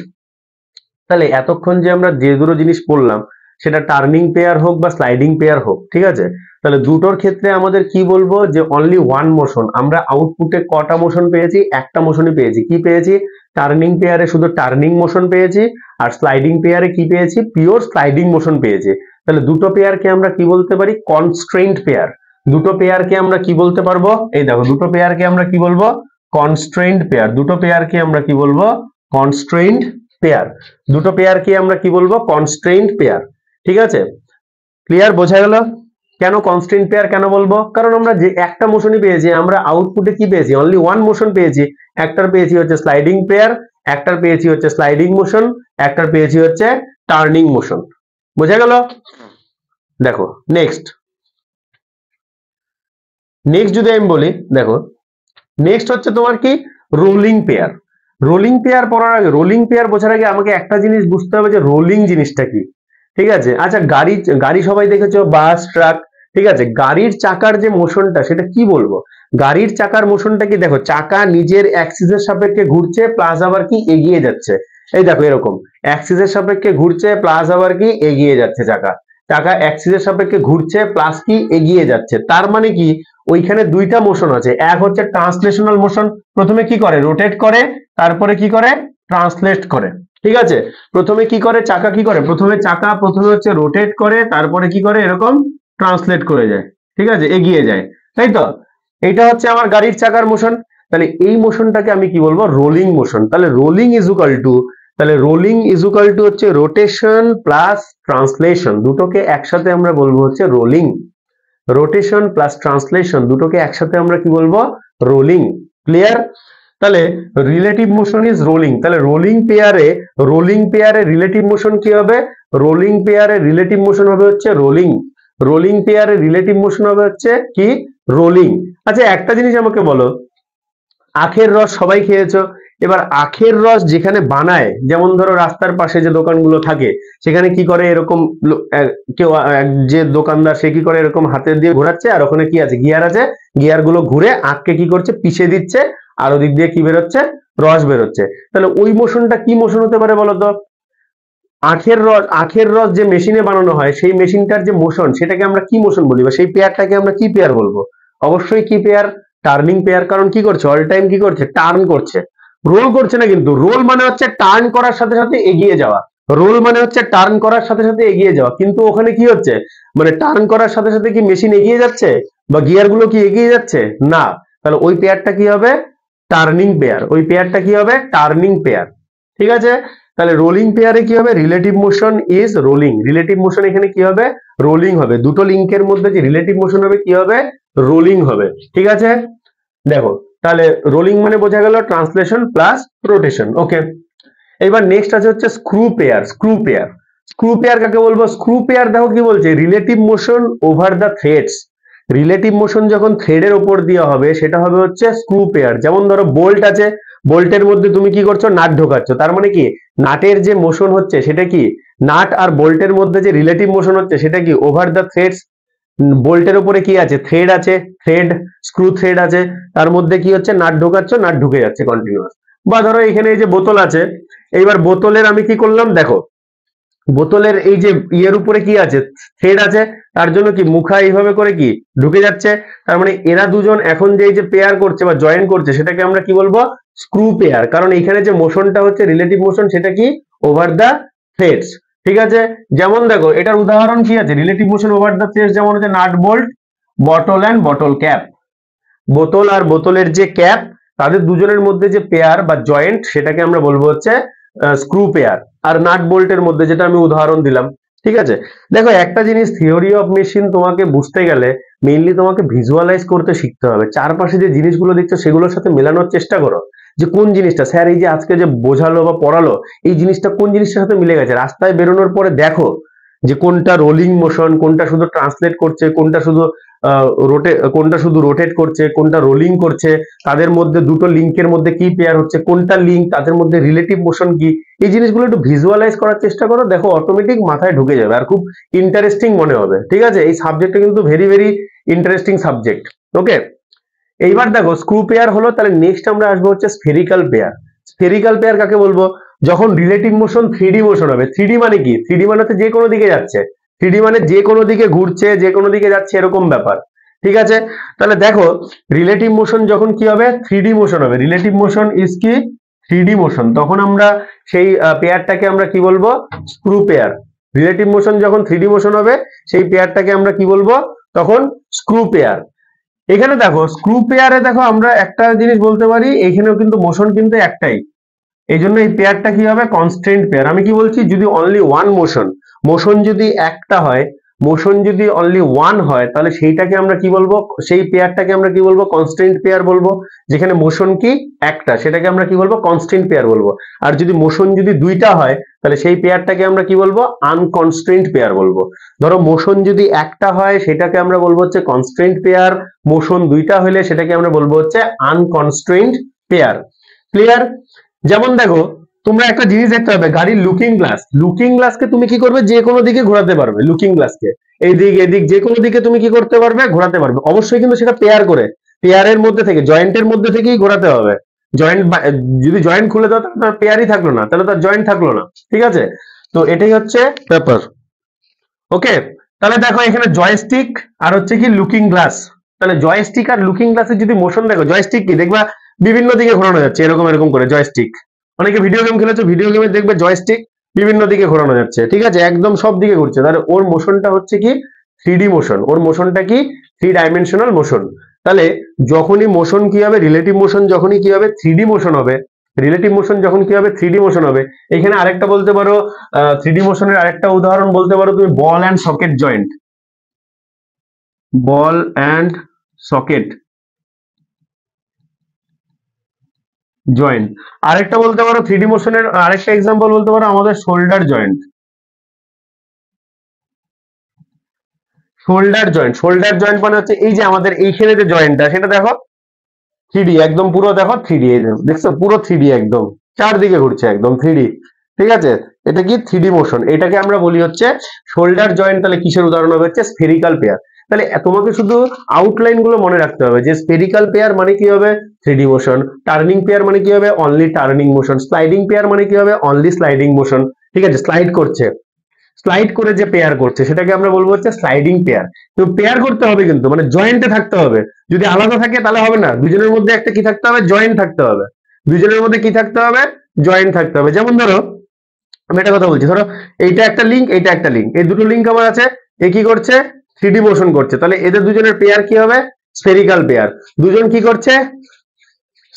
তাহলে এতক্ষণ যে আমরা যে দুটো জিনিস পড়লাম, সেটা টার্নিং পেয়ার হোক বা স্লাইডিং পেয়ার হোক, ঠিক আছে, তাহলে দুটোর ক্ষেত্রে আমাদের কি বলবো, যে অনলি ওয়ান মোশন। আমরা আউটপুটে কটা মোশন পেয়েছি, একটা মোশনই পেয়েছি, কি পেয়েছি, টার্নিং পেয়ারে শুধু টার্নিং মোশন পেয়েছি, আর স্লাইডিং পেয়ারে কি পেয়েছি, পিওর স্লাইডিং মোশন পেয়েছি। তাহলে দুটো পেয়ারকে আমরা কি বলতে পারি, কনস্ট্রেইনড পেয়ার। দুটো পেয়ারকে আমরা কি বলতে পারবো, এই দেখো দুটো পেয়ারকে আমরা কি বলবো, কনস্ট্রেইনড পেয়ার। দুটো পেয়ারকে আমরা কি বলবো, কনস্ট্রেইনড পেয়ার। দুটো পেয়ারকে আমরা কি বলবো, কনস্ট্রেইনড পেয়ার, ঠিক আছে। ক্লিয়ার? বোঝা গেল? কেন কনস্ট্রেইনড পেয়ার কেন বলবো, কারণ আমরা যে একটা মোশনই পেয়েছি, আমরা আউটপুটে কি পেয়েছি, অনলি ওয়ান মোশন পেয়েছি। একটার পেয়েছি হচ্ছে স্লাইডিং পেয়ার, একটার পেয়েছি হচ্ছে স্লাইডিং মোশন, একটার পেয়েছি হচ্ছে টার্নিং মোশন। বোঝা গেল? দেখো নেক্সট, নেক্সট যদি আমি বলি, দেখো নেক্সট হচ্ছে তোমার কি, রোলিং পেয়ার। রোলিং পেয়ার পড়ার আগে, রোলিং পেয়ার বোঝার আগে আমাকে একটা জিনিস বুঝতে হবে, যে রোলিং জিনিসটা কি, ঠিক আছে। আচ্ছা গাড়ি, গাড়ি সবাই দেখেছো, বাস, ট্রাক, ঠিক আছে, গাড়ির চাকার যে মোশনটা সেটা কি বলবো, গাড়ির চাকার মোশনটা কি, দেখো চাকা নিজের অ্যাক্সিসের সাপেক্ষে ঘুরছে, প্লাস আবার কি এগিয়ে যাচ্ছে। এই দেখো এরকম অ্যাক্সিসের সাপেক্ষে ঘুরছে, প্লাস আবার কি এগিয়ে যাচ্ছে, চাকা, চাকা অ্যাক্সিসের সাপেক্ষে ঘুরছে, প্লাস কি এগিয়ে যাচ্ছে। তার মানে কি, ওইখানে দুইটা মোশন আছে, এক হচ্ছে ট্রান্সলেশনাল মোশন, প্রথমে কি করে, রোটেট করে, তারপরে কি করে, ট্রান্সলেট করে, ঠিক আছে। প্রথমে কি করে, চাকা কি করে, প্রথমে চাকা প্রথমে হচ্ছে রোটেট করে, তারপরে কি করে, এরকম ট্রান্সলেট করে যায়, ঠিক আছে, এগিয়ে যায়, তাই তো। এটা হচ্ছে আমার গাড়ির চাকার মোশন। তাহলে এই মোশনটাকে আমি কি বলবো, রোলিং মোশন। তাহলে রোলিং ইজ ইকুয়াল টু, তাহলে রোলিং ইজ ইকুয়াল টু হচ্ছে রোটেশন প্লাস ট্রান্সলেশন, দুটোকে একসাথে আমরা বলবো হচ্ছে রোলিং। রোটেশন প্লাস ট্রান্সলেশন দুটোকে একসাথে আমরা কি বলবো, রোলিং। ক্লিয়ার? তাহলে রিলেটিভ মোশন ইজ রোলিং। তাহলে রোলিং পেয়ারে, রোলিং পেয়ারে রিলেটিভ মোশন কি হবে, রোলিং পেয়ারে রিলেটিভ মোশন হবে হচ্ছে রোলিং। রোলিং পেয়ারে রিলেটিভ মোশন হবে হচ্ছে কি, রোলিং। আচ্ছা একটা জিনিস আমাকে বলো, আখের রস সবাই খেয়েছো, এবার আখের রস যেখানে বানায়, যেমন ধরো রাস্তার পাশে যে দোকানগুলো থাকে, সেখানে কি করে, এরকম কেউ যে দোকানদার সে কি করে, এরকম হাতে দিয়ে ঘোরাচ্ছে, আর ওখানে কি আছে, গিয়ার আছে, গিয়ার গুলো ঘুরে আখকে কি করছে, পিষে দিচ্ছে, আর ওদিক দিয়ে কি বেরোচ্ছে, রস বেরোচ্ছে। তাহলে ওই মোশনটা কি মোশন হতে পারে বলতো, আখের রস, আখের রস যে মেশিনে বানানো হয়, সেই মেশিনটার যে মোশন, সেটাকে আমরা কি মোশন বলি, বা সেই পেয়ারটাকে আমরা কি পেয়ার বলবো, অবশ্যই কি পেয়ার, টার্নিং পেয়ার। কারণ কি করছে, অল টাইম কি করছে, টার্ন করছে, রোল করছে না। কিন্তু রোল মানে হচ্ছে টার্ন করার সাথে সাথে এগিয়ে যাওয়া, রোল মানে হচ্ছে টার্ন করার সাথে সাথে এগিয়ে যাওয়া, কিন্তু ওখানে কি হচ্ছে, মানে টার্ন করার সাথে সাথে কি মেশিন এগিয়ে যাচ্ছে বা গিয়ার গুলো কি এগিয়ে যাচ্ছে না, তাহলে ওই পেয়ারটা কি হবে, টার্নিং পেয়ার। ওই পেয়ারটা কি হবে, টার্নিং পেয়ার। ঠিক আছে, তাহলে রোলিং পেয়ারে কি হবে, relative motion is rolling. Relative motion এখানে কি হবে, রোলিং হবে। দুটো লিঙ্কের মধ্যে যে রিলেটিভ মোশন হবে কি হবে, রোলিং হবে। ঠিক আছে, দেখো তাহলে রোলিং মানে বোঝা গেল ট্রান্সলেশন প্লাস রোটেশন। ওকে, এবার নেক্সট আছে হচ্ছে screw pair. Screw pair, screw pair কাকে বলবো, স্ক্রু পেয়ার দেখো কি বলছে, relative motion over the threads. Relative motion যখন থ্রেডের উপর দেওয়া হবে সেটা হবে হচ্ছে স্ক্রু পেয়ার। যেমন ধরো বোল্ট আছে, বোল্টের মধ্যে তুমি কি করছো, নাট ঢোকাচ্ছ, তার মানে কি নাটের যে মোশন হচ্ছে সেটা কি, নাট আর বোল্টের মধ্যে যে রিলেটিভ মোশন হচ্ছে সেটা কি ওভার দ্য থ্রেডস। বোল্টের উপরে কি আছে, থ্রেড আছে, থ্রেড স্ক্রু থ্রেড আছে, তার মধ্যে কি হচ্ছে, নাট ঢোকাচ্ছ, নাট ঢুকে যাচ্ছে কন্টিনিউয়াস। বা ধরো এখানে এই যে বোতল আছে, এইবার বোতলের আমি কি করলাম দেখো, বোতলের এই যে ইয়ের উপরে কি আছে, থ্রেড আছে, তার জন্য কি মুখা এইভাবে করে কি ঢুকে যাচ্ছে। তার মানে এরা দুজন এখন যে এই যে পেয়ার করছে বা জয়েন করছে সেটাকে আমরা কি বলবো, স্ক্রু পেয়ার। কারণ এখানে যে মোশনটা হচ্ছে রিলেটিভ মোশন সেটা কি ওভার দা থ্রেডস। ঠিক আছে, যেমন দেখো এটার উদাহরণ কি আছে, relative motion over the threads, যেমন হচ্ছে nut bolt, bottle and bottle cap. বোতল আর বোতলের যে ক্যাপ, তাদের দুজনের মধ্যে যে পেয়ার বা জয়েন্ট সেটাকে আমরা বলবো হচ্ছে স্ক্রু পেয়ার। আর নাট বোল্টের মধ্যে যেটা আমি উদাহরণ দিলাম। ঠিক আছে, দেখো একটা জিনিস, থিওরি অফ মেশিন তোমাকে বুঝতে গেলে মেইনলি তোমাকে ভিজুয়ালাইজ করতে শিখতে হবে। চারপাশে যে জিনিসগুলো দেখছো সেগুলোর সাথে মেলানোর চেষ্টা করো, যে কোন জিনিসটা স্যার এই যে আজকে যে বোঝালো বা পড়ালো এই জিনিসটা কোন জিনিসটার সাথে মিলে গেছে। রাস্তায় বেরোনোর পরে দেখো যে কোনটা রোলিং মোশন, কোনটা শুধু ট্রান্সলেট করছে, কোনটা শুধু কোনটা শুধু রোটেট করছে, কোনটা রোলিং করছে, তাদের মধ্যে দুটো লিঙ্কের মধ্যে কি পেয়ার হচ্ছে, কোনটা লিঙ্ক, তাদের মধ্যে রিলেটিভ মোশন কি। এই জিনিসগুলো একটু ভিজুয়ালাইজ করার চেষ্টা করো, দেখো অটোমেটিক মাথায় ঢুকে যাবে আর খুব ইন্টারেস্টিং মনে হবে। ঠিক আছে, এই সাবজেক্টটা কিন্তু ভেরি ভেরি ইন্টারেস্টিং সাবজেক্ট। ওকে, এইবার দেখো স্ক্রু পেয়ার হলো, তাহলে নেক্সট আমরা আসবো হচ্ছে স্ফেরিক্যাল পেয়ার। স্ফেরিক্যাল পেয়ার কাকে বলবো, যখন রিলেটিভ মোশন থ্রিডি মোশন হবে। থ্রিডি মানে কি, থ্রিডি মানে হচ্ছে যে কোনো দিকে যাচ্ছে, থ্রিডি মানে যে কোনো দিকে ঘুরছে, যে কোনো দিকে যাচ্ছে এরকম ব্যাপার। ঠিক আছে, তাহলে দেখো রিলেটিভ মোশন যখন কি হবে, থ্রিডি মোশন হবে। রিলেটিভ মোশন ইজ কি, থ্রিডি মোশন, তখন আমরা সেই পেয়ারটাকে আমরা কি বলবো, স্ক্রু পেয়ার। রিলেটিভ মোশন যখন থ্রিডি মোশন হবে সেই পেয়ারটাকে আমরা কি বলবো, তখন স্ক্রু পেয়ার। এখানে দেখো স্ক্রু পেয়ারে দেখো আমরা একটা জিনিস বলতে পারি, এখানেও কিন্তু মোশন কিন্তু একটাই, এই জন্য এই পেয়ারটা কি হবে, কনস্ট্রেন্ট পেয়ার। আমি কি বলছি, যদি অনলি ওয়ান মোশন, মোশন যদি একটা হয়, মোশন যদি অনলি ওয়ান হয়, তাহলে সেইটাকে আমরা কি বলবো, সেই পেয়ারটাকে আমরা কি বলবো, কনস্ট্রেন্ট পেয়ার বলবো। যেখানে মোশন কি একটা, সেটাকে আমরা কি বলবো, কনস্ট্রেন্ট পেয়ার বলবো। আর যদি মোশন যদি দুইটা হয়, তাহলে সেই পেয়ারটাকে আমরা কি বলবো, আনকনস্ট্রেন্ট পেয়ার বলবো। ধরো মোশন যদি একটা হয় সেটাকে আমরা বলবো হচ্ছে কনস্ট্রেন্ট পেয়ার, মোশন দুইটা হলে সেটাকে আমরা বলবো হচ্ছে আনকনস্ট্রেন্ট পেয়ার। ক্লিয়ার? যেমন দেখো তোমরা একটা জিনিস দেখতে পাবে, গাড়ির লুকিং গ্লাস, লুকিং গ্লাসকে তুমি কি করবে, যে কোনো দিকে ঘোরাতে পারবে। লুকিং গ্লাসকে এইদিক এদিক যে কোনো দিকে তুমি কি করতে পারবে, ঘোরাতে পারবে। অবশ্যই কিন্তু সেটা পেয়ার করে, পেয়ারের মধ্যে থেকে, জয়েন্টের মধ্যে থেকেই ঘোরাতে হবে। জয়েন্ট, যদি জয়েন্ট খুলে দাও তাহলে তার পেয়ারই থাকলো না, তাহলে তার জয়েন্ট থাকলো না। ঠিক আছে, তো এটাই হচ্ছে ব্যাপার। ওকে, তাহলে দেখো এখানে জয়স্টিক আর হচ্ছে কি লুকিং গ্লাস। তাহলে জয়স্টিক আর লুকিং গ্লাসের যদি মোশন দেখো, জয়স্টিক কি দেখবা বিভিন্ন দিকে ঘোরানো যাচ্ছে, এরকম এরকম করে জয়স্টিক। অনেকে ভিডিও গেম খেলেছো, ভিডিও গেমে দেখবে জয়স্টিক বিভিন্ন দিকে ঘোরানো যাচ্ছে। ঠিক আছে, একদম সব দিকে ঘুরছে, তাহলে ওর মোশনটা হচ্ছে কি থ্রিডি মোশন। ওর মোশনটা কি থ্রি ডাইমেনশনাল মোশন। তাহলে যখনই মোশন কি হবে, রিলেটিভ মোশন যখনই কি হবে, থ্রিডি মোশন হবে। রিলেটিভ মোশন যখন কি হবে, থ্রিডি মোশন হবে। এখানে আরেকটা বলতে পারো, থ্রিডি মোশনের আরেকটা উদাহরণ বলতে পারো তুমি, ball and socket joint. Ball and socket joint. আরেকটা বলতে পারো থ্রিডি মোশনের আরেকটা এক্সাম্পল বলতে পারো আমাদের shoulder joint. Shoulder joint, shoulder joint মানে হচ্ছে এই যে আমাদের এইখানে যে জয়েন্টটা সেটা দেখো থ্রিডি, একদম পুরো দেখো থ্রিডি, দেখছো পুরো থ্রিডি, একদম চারদিকে ঘুরছে একদম থ্রিডি। ঠিক আছে, এটা কি থ্রিডি মোশন, এটাকে আমরা বলি হচ্ছে শোল্ডার জয়েন্ট। তাহলে কিসের উদাহরণ হবে, হচ্ছে স্ফেরিক্যাল পেয়ার। তাহলে তোমাকে শুধু আউটলাইন গুলো মনে রাখতে হবে, যে স্ফেরিক্যাল পেয়ার মানে কি হবে, থ্রিডি মোশন। টার্নিং পেয়ার মানে কি হবে, only turning motion. Sliding pair মানে কি হবে, অনলি স্লাইডিং মোশন। ঠিক আছে, স্লাইড করছে, স্লাইড করে যে পেয়ার করছে সেটাকে আমরা বলবো হচ্ছে স্লাইডিং পেয়ার। তো পেয়ার করতে হবে কিন্তু, মানে জয়েন্টে থাকতে হবে। যদি আলাদা থাকে তাহলে হবে না, দুজনের মধ্যে একটা কি থাকতে হবে, জয়েন্ট থাকতে হবে। দুজনের মধ্যে কি থাকতে হবে, জয়েন্ট থাকতে হবে। যেমন ধরো আমি একটা কথা বলছি, ধরো এইটা একটা লিঙ্ক, এইটা একটা লিঙ্ক, এই দুটো লিঙ্ক আমার আছে, এ কি করছে, 3D মোশন করছে, তাহলে এদের দুজনের পেয়ার কি হবে, স্ফেরিক্যাল পেয়ার। দুজন কি করছে,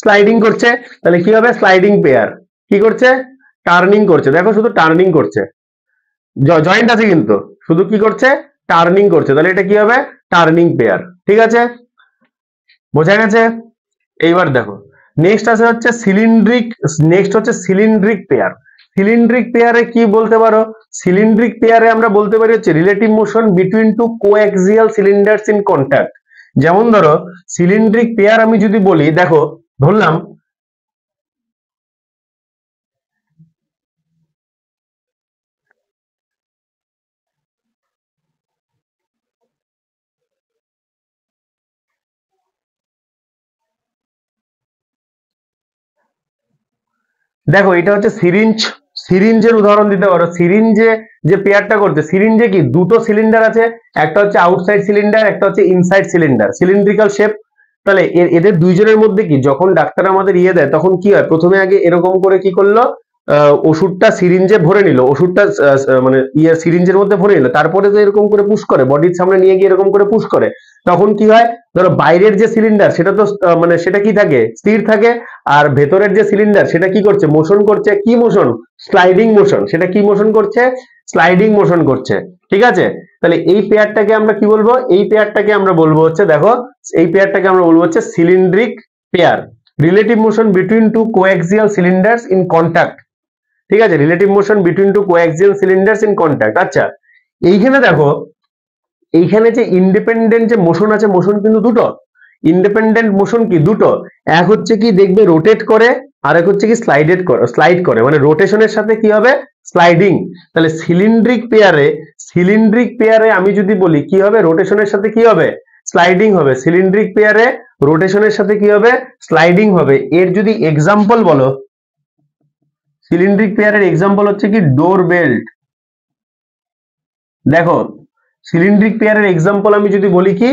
স্লাইডিং করছে, তাহলে কি হবে, স্লাইডিং পেয়ার। কি করছে, টার্নিং করছে, দেখো শুধু টার্নিং করছে, জয়েন্ট আছে কিন্তু, শুধু কি করছে, টার্নিং করছে, তাহলে এটা কি হবে, টার্নিং পেয়ার। ঠিক আছে, বোঝা গেছে। এইবার দেখো নেক্সট আছে হচ্ছে সিলিন্ড্রিক, নেক্সট হচ্ছে সিলিন্ড্রিক পেয়ার। সিলিন্ড্রিক পেয়ারে কি বলতে পারো, সিলিন্ড্রিক পেয়ারে আমরা বলতে পারি হচ্ছে relative motion between two coaxial cylinders in contact. যেমন ধরো সিলিন্ড্রিক পেয়ার আমি যদি বলি, দেখো ধরলাম দেখো এটা হচ্ছে সিরিঞ্জ, সিরিঞ্জের উদাহরণ দিতে পারো। সিরিঞ্জে যে পেয়ারটা করছে, সিরিঞ্জে কি দুটো সিলিন্ডার আছে, একটা হচ্ছে আউটসাইড সিলিন্ডার, একটা হচ্ছে ইনসাইড সিলিন্ডার, সিলিন্ড্রিক্যাল শেপ। তাহলে এদের দুইজনের মধ্যে কি, যখন ডাক্তার আমাদের ইয়ে দেয় তখন কি হয়, প্রথমে আগে এরকম করে কি করলো, ওষুধটা সিরিঞ্জে ভরে নিল, ওষুধটা মানে ইয়ে সিরিঞ্জের মধ্যে ভরে নিল, তারপরে তো এরকম করে পুশ করে, বডির সামনে নিয়ে গিয়ে এরকম করে পুশ করে, তখন কি হয়, ধরো বাইরের যে সিলিন্ডার সেটা তো মানে সেটা কি থাকে, স্থির থাকে, আর ভেতরের যে সিলিন্ডার সেটা কি করছে, মোশন করছে, কি মোশন, স্লাইডিং মোশন, সেটা কি মোশন করছে, স্লাইডিং মোশন করছে। ঠিক আছে, তাহলে এই পেয়ারটাকে আমরা কি বলবো, এই পেয়ারটাকে আমরা বলবো হচ্ছে, দেখো এই পেয়ারটাকে আমরা বলবো হচ্ছে cylindric pair, relative motion between two coaxial cylinders in contact. ঠিক আছে, relative motion between two coaxial cylinders in contact. আচ্ছা, এইখানে দেখো, এইখানে যে ইন্ডিপেন্ডেন্ট যে মোশন আছে, মোশন কিন্তু দুটো, ইন্ডিপেন্ডেন্ট মোশন কি দুটো, এক হচ্ছে কি দেখবে রোটেট করে, আর এক হচ্ছে কি স্লাইডেড করে, স্লাইড করে, মানে রোটেশনের সাথে কি হবে, স্লাইডিং। তাহলে সিলিন্ড্রিক পেয়ারে, সিলিন্ড্রিক পেয়ারে আমি যদি বলি কি হবে, রোটেশনের সাথে কি হবে, স্লাইডিং হবে। সিলিন্ড্রিক পেয়ারে রোটেশনের সাথে কি হবে, স্লাইডিং হবে। এর যদি এক্সাম্পল বলো, সিলিন্ড্রিক পেয়ারের এক্সাম্পল হচ্ছে কি ডোর বেল্ট। দেখো সিলিন্ড্রিক পেয়ারের এক্সাম্পল আমি যদি বলি কি,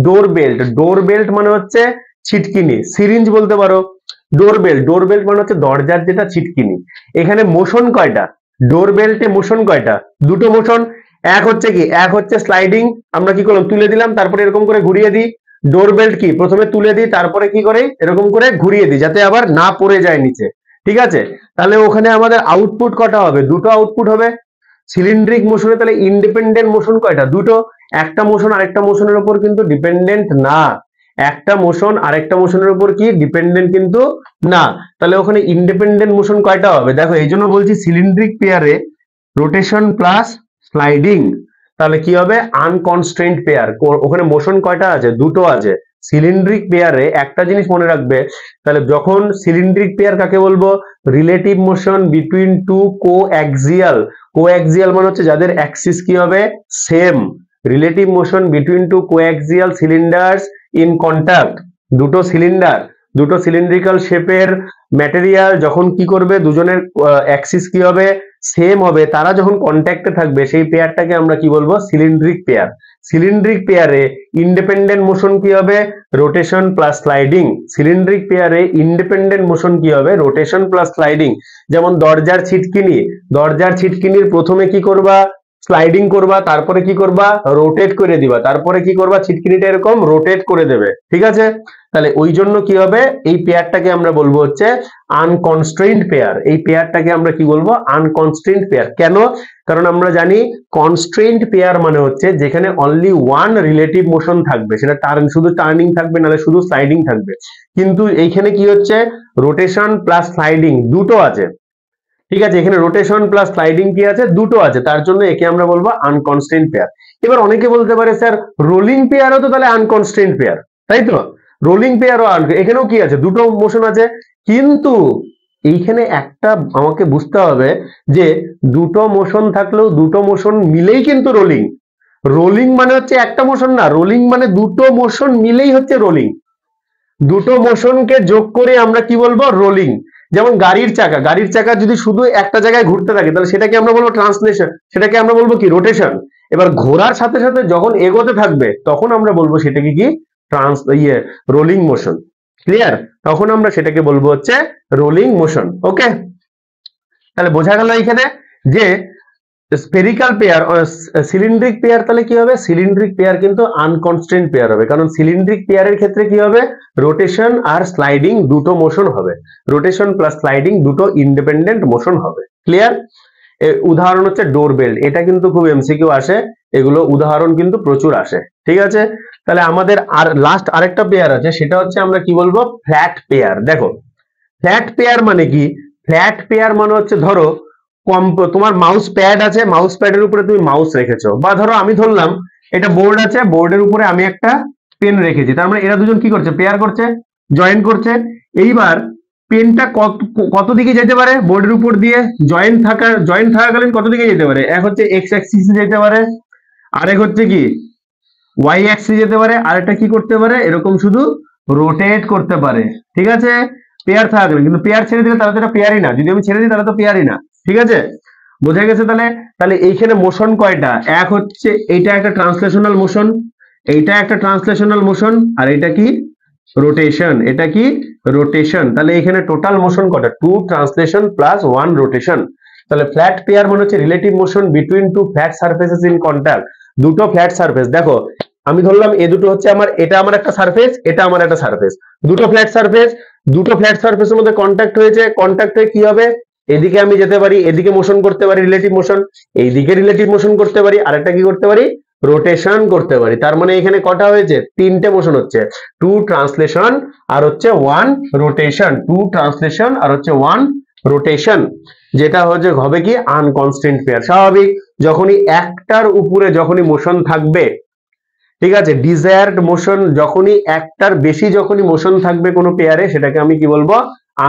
ডোর বেল্ট, ডোর বেল্ট মানে হচ্ছে ছিটকিনি, সিরিঞ্জ বলতে পারো, ডোর বেল্ট, ডোর বেল্ট মানে হচ্ছে দরজার যেটা ছিটকিনি। এখানে মোশন কয়টা, ডোর বেল্টে মোশন কয়টা, দুটো মোশন। এক হচ্ছে কি, এক হচ্ছে স্লাইডিং, আমরা কি করলাম, তুলে দিলাম, তারপরে এরকম করে ঘুরিয়ে দিই। ডোর বেল্ট কি, প্রথমে তুলে দিই, তারপরে কি করে এরকম করে ঘুরিয়ে দিই, যাতে আবার না পড়ে যায় নিচে। ঠিক আছে, তাহলে ওখানে আমাদের আউটপুট কটা হবে, দুটো আউটপুট হবে। সিলিন্ড্রিক মোশনে তাহলে ইন্ডিপেন্ডেন্ট মোশন কয়টা, দুটো। একটা মোশন আরেকটা মোশনের উপর কিন্তু ডিপেন্ডেন্ট না, একটা মোশন আরেকটা মোশনের উপর কি ডিপেন্ডেন্ট কিন্তু না, তাহলে ওখানে ইন্ডিপেন্ডেন্ট মোশন কয়টা হবে, দেখো এই জন্য বলছি সিলিন্ড্রিক পেয়ারে রোটেশন প্লাস স্লাইডিং, তাহলে কি হবে, আনকনস্ট্রেন্ট পেয়ার। ওখানে মোশন কয়টা আছে, দুটো আছে। সিলিন্ড্রিক পেয়ারে একটা জিনিস মনে রাখবে, তাহলে যখন সিলিন্ড্রিক পেয়ার কাকে বলবো, relative motion between two coaxial, coaxial মানে হচ্ছে যাদের অ্যাক্সিস কি হবে, same, relative motion between two coaxial cylinders in contact. দুটো সিলিন্ডার, দুটো সিলিন্ড্রিক্যাল শেপের ম্যাটেরিয়াল যখন কি করবে, দুজনের অ্যাক্সিস কি হবে, সেম হবে, তারা যখন কন্ট্যাক্টে থাকবে, সেই পেয়ারটাকে আমরা কি বলবো, সিলিন্ড্রিক পেয়ার। সিলিন্ড্রিক পেয়ারে ইন্ডিপেন্ডেন্ট মোশন কি হবে, রোটেশন প্লাস স্লাইডিং। সিলিন্ড্রিক পেয়ারে ইন্ডিপেন্ডেন্ট মোশন কি হবে, রোটেশন প্লাস স্লাইডিং। যেমন দরজার ছিটকিনি, দরজার ছিটকিনির প্রথমে কি করবা, স্লাইডিং করবা, তারপরে কি করবা, রোটেট করে দিবা, তারপরে কি করবা, ছিটকিনিটা এরকম রোটেট করে দেবে। ঠিক আছে, তাহলে ওই জন্য কি হবে, এই পেয়ারটাকে আমরা বলবো হচ্ছে আনকনস্ট্রেইনড পেয়ার। এই পেয়ারটাকে আমরা কি বলবো, আনকনস্ট্রেইনড পেয়ার। কেন, কারণ আমরা জানি কনস্ট্রেইনড পেয়ার মানে হচ্ছে যেখানে অনলি ওয়ান রিলেটিভ মোশন থাকবে, সেটা শুধু টার্নিং থাকবে, নাহলে শুধু স্লাইডিং থাকবে। কিন্তু এইখানে কি হচ্ছে, রোটেশন প্লাস স্লাইডিং দুটো আছে। ঠিক আছে, এখানে রোটেশন প্লাস স্লাইডিং কি আছে, দুটো আছে, তার জন্য একে আমরা বলবো আনকনস্ট্রেইনড পেয়ার। এবার অনেকে বলতে পারে স্যার রোলিং পেয়ারও তো তাহলে আনকনস্ট্রেইনড পেয়ার, তাই তো, রোলিং পেয়ারও এখানেও কি আছে, দুটো মোশন আছে। কিন্তু এইখানে একটা আমাকে বুঝতে হবে যে দুটো মোশন থাকলেও দুটো মোশন মিলেই কিন্তু রোলিং। রোলিং মানে হচ্ছে একটা মোশন না, রোলিং মানে দুটো মোশন মিলেই হচ্ছে রোলিং। দুটো মোশনকে যোগ করে আমরা কি বলবো, রোলিং। যেমন গাড়ির চাকা, গাড়ির চাকা যদি শুধু একটা জায়গায় ঘুরতে থাকে, তাহলে সেটাকে আমরা বলবো ট্রান্সলেশন, সেটাকে আমরা বলবো কি, রোটেশন। এবার ঘোরার সাথে সাথে যখন এগোতে থাকবে, তখন আমরা বলবো সেটাকে কি, রোলিং মোশন। ক্লিয়ার, তখন আমরা সেটাকে বলবো হচ্ছে রোলিং মোশন। ওকে, তাহলে বোঝা গেল এইখানে যে স্ফেরিক্যাল পেয়ার সিলিন্ড্রিক পেয়ার তাহলে কি হবে, সিলিন্ড্রিক পেয়ার কিন্তু আনকনস্ট্রেন্ট পেয়ার হবে, কারণ সিলিন্ড্রিক পেয়ারের ক্ষেত্রে কি হবে, রোটেশন আর স্লাইডিং দুটো মোশন হবে, রোটেশন প্লাস স্লাইডিং দুটো ইন্ডিপেন্ডেন্ট মোশন হবে। ক্লিয়ার? উদাহরণ হচ্ছে ডোর বেল্ট, এটা কিন্তু খুব এমসিকিউ আসে, এগুলো উদাহরণ কিন্তু প্রচুর আসে। ঠিক আছে, তাহলে আমাদের আর লাস্ট আরেকটা পেয়ার আছে, সেটা হচ্ছে আমরা কি বলবো, ফ্ল্যাট পেয়ার। দেখো ফ্ল্যাট পেয়ার মানে কি, ফ্ল্যাট পেয়ার মানে হচ্ছে ধরো তোমার মাউস প্যাড আছে, মাউস প্যাডের উপরে তুমি মাউস রেখেছো, বা ধরো আমি ধরলাম এটা বোর্ড আছে, বোর্ডের উপরে আমি একটা পেন রেখেছি, তার মানে এরা দুজন কি করছে, পেয়ার করছে, জয়েন করছে। এইবার পেনটা কত দিকে যেতে পারে, বোর্ডের উপর দিয়ে জয়েন্ট থাকাকালীন কত দিকে যেতে পারে, এক হচ্ছে এক্স অ্যাক্সিসে যেতে পারে, আরেক হচ্ছে কি ওয়াই অ্যাক্সিসে যেতে পারে, আরেকটা কি করতে পারে, এরকম শুধু রোটেট করতে পারে। ঠিক আছে, পেয়ার থাকাকালীন, কিন্তু পেয়ার ছেড়ে দিলে তাহলে তো এটা পেয়ারই না, যদি আমি ছেড়ে দিই তাহলে তো পেয়ারই না। ঠিক আছে, বোঝা গেছে? তাহলে তাহলে এইখানে মোশন কয়টা, এক হচ্ছে এইটা একটা ট্রান্সলেশনাল মোশন, এইটা একটা ট্রান্সলেশনাল মোশন, আর এটা কি রোটেশন, এটা কি রোটেশন। তাহলে এখানে টোটাল মোশন কটা, two translation plus one rotation. তাহলে ফ্ল্যাট পেয়ার মানে হচ্ছে relative motion between two flat surfaces in contact, দুটো ফ্ল্যাট সারফেস। দেখো আমি ধরলাম এ দুটো হচ্ছে আমার, এটা আমার একটা সারফেস, এটা আমার একটা সারফেস, দুটো ফ্ল্যাট সারফেস, দুটো ফ্ল্যাট সারফেসের মধ্যে কন্টাক্ট হয়েছে, কন্টাক্ট হয়ে কি হবে, এদিকে আমি যেতে পারি, এদিকে মোশন করতে পারি রিলেটিভ মোশন, এইদিকে রিলেটিভ মোশন করতে পারি, আরেকটা কি করতে পারি, রোটেশন করতে পারি। তার মানে এখানে কটা হয়েছে, তিনটে মোশন হচ্ছে, টু ট্রান্সলেশন আর হচ্ছে ওয়ান রোটেশন, টু ট্রান্সলেশন আর হচ্ছে ওয়ান রোটেশন, যেটা হচ্ছে হবে কি আনকনস্ট্যান্ট পেয়ার। স্বাভাবিক, যখনই একটার উপরে যখনই মোশন থাকবে, ঠিক আছে, ডিজায়ার্ড মোশন যখনই একটার বেশি যখনই মোশন থাকবে কোনো পেয়ারে, সেটাকে আমি কি বলবো,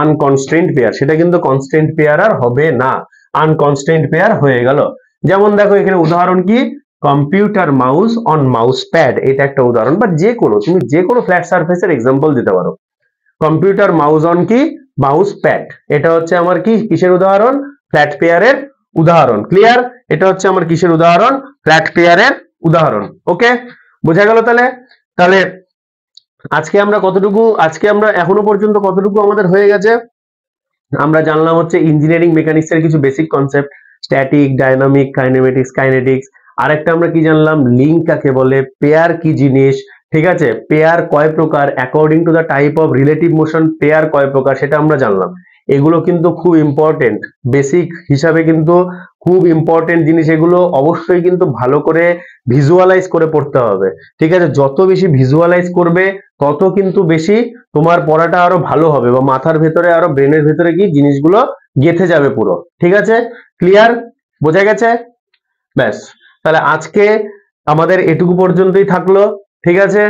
আনকনস্ট্যান্ট পেয়ার। সেটা কিন্তু কনস্ট্যান্ট পেয়ার আর হবে না, আনকনস্ট্যান্ট পেয়ার হয়ে গেল। যেমন দেখো এখানে উদাহরণ কি, computer mouse on mouse pad, এটা একটা উদাহরণ, বা যে কোনো তুমি যে কোনো ফ্ল্যাট সারফেসের এক্সাম্পল দিতে পারো। কম্পিউটার মাউস অন কি মাউস প্যাড, এটা হচ্ছে আমার কি কিসের উদাহরণ, ফ্ল্যাট পেয়ারের উদাহরণ। ক্লিয়ার? এটা হচ্ছে আমার কিসের উদাহরণ, ফ্ল্যাট পেয়ারের উদাহরণ। ওকে, বোঝা গেল? তাহলে তাহলে আজকে আমরা এখনো পর্যন্ত কতটুকু আমাদের হয়ে গেছে, আমরা জানলাম হচ্ছে ইঞ্জিনিয়ারিং মেকানিক্স এর কিছু basic concept, static, dynamic, kinetics. আরেকটা আমরা কি জানলাম, লিঙ্ক কাকে বলে, পেয়ার কি জিনিস, ঠিক আছে, পেয়ার কয় প্রকার, according to the type of relative motion pair কয় প্রকার, সেটা আমরা জানলাম। এগুলো কিন্তু খুব ইম্পর্টেন্ট, বেসিক হিসাবে কিন্তু খুব ইম্পর্টেন্ট জিনিস, এগুলো অবশ্যই কিন্তু ভালো করে ভিজুয়ালাইজ করে পড়তে হবে। ঠিক আছে, যত বেশি ভিজুয়ালাইজ করবে তত কিন্তু বেশি তোমার পড়াটা আরো ভালো হবে, বা মাথার ভেতরে আরো ব্রেনের ভেতরে কি জিনিসগুলো গেঁথে যাবে পুরো। ঠিক আছে, ক্লিয়ার? বোঝা গেছে? ব্যাস, তাহলে আজকে আমাদের এটুকু পর্যন্তই থাকলো। ঠিক আছে,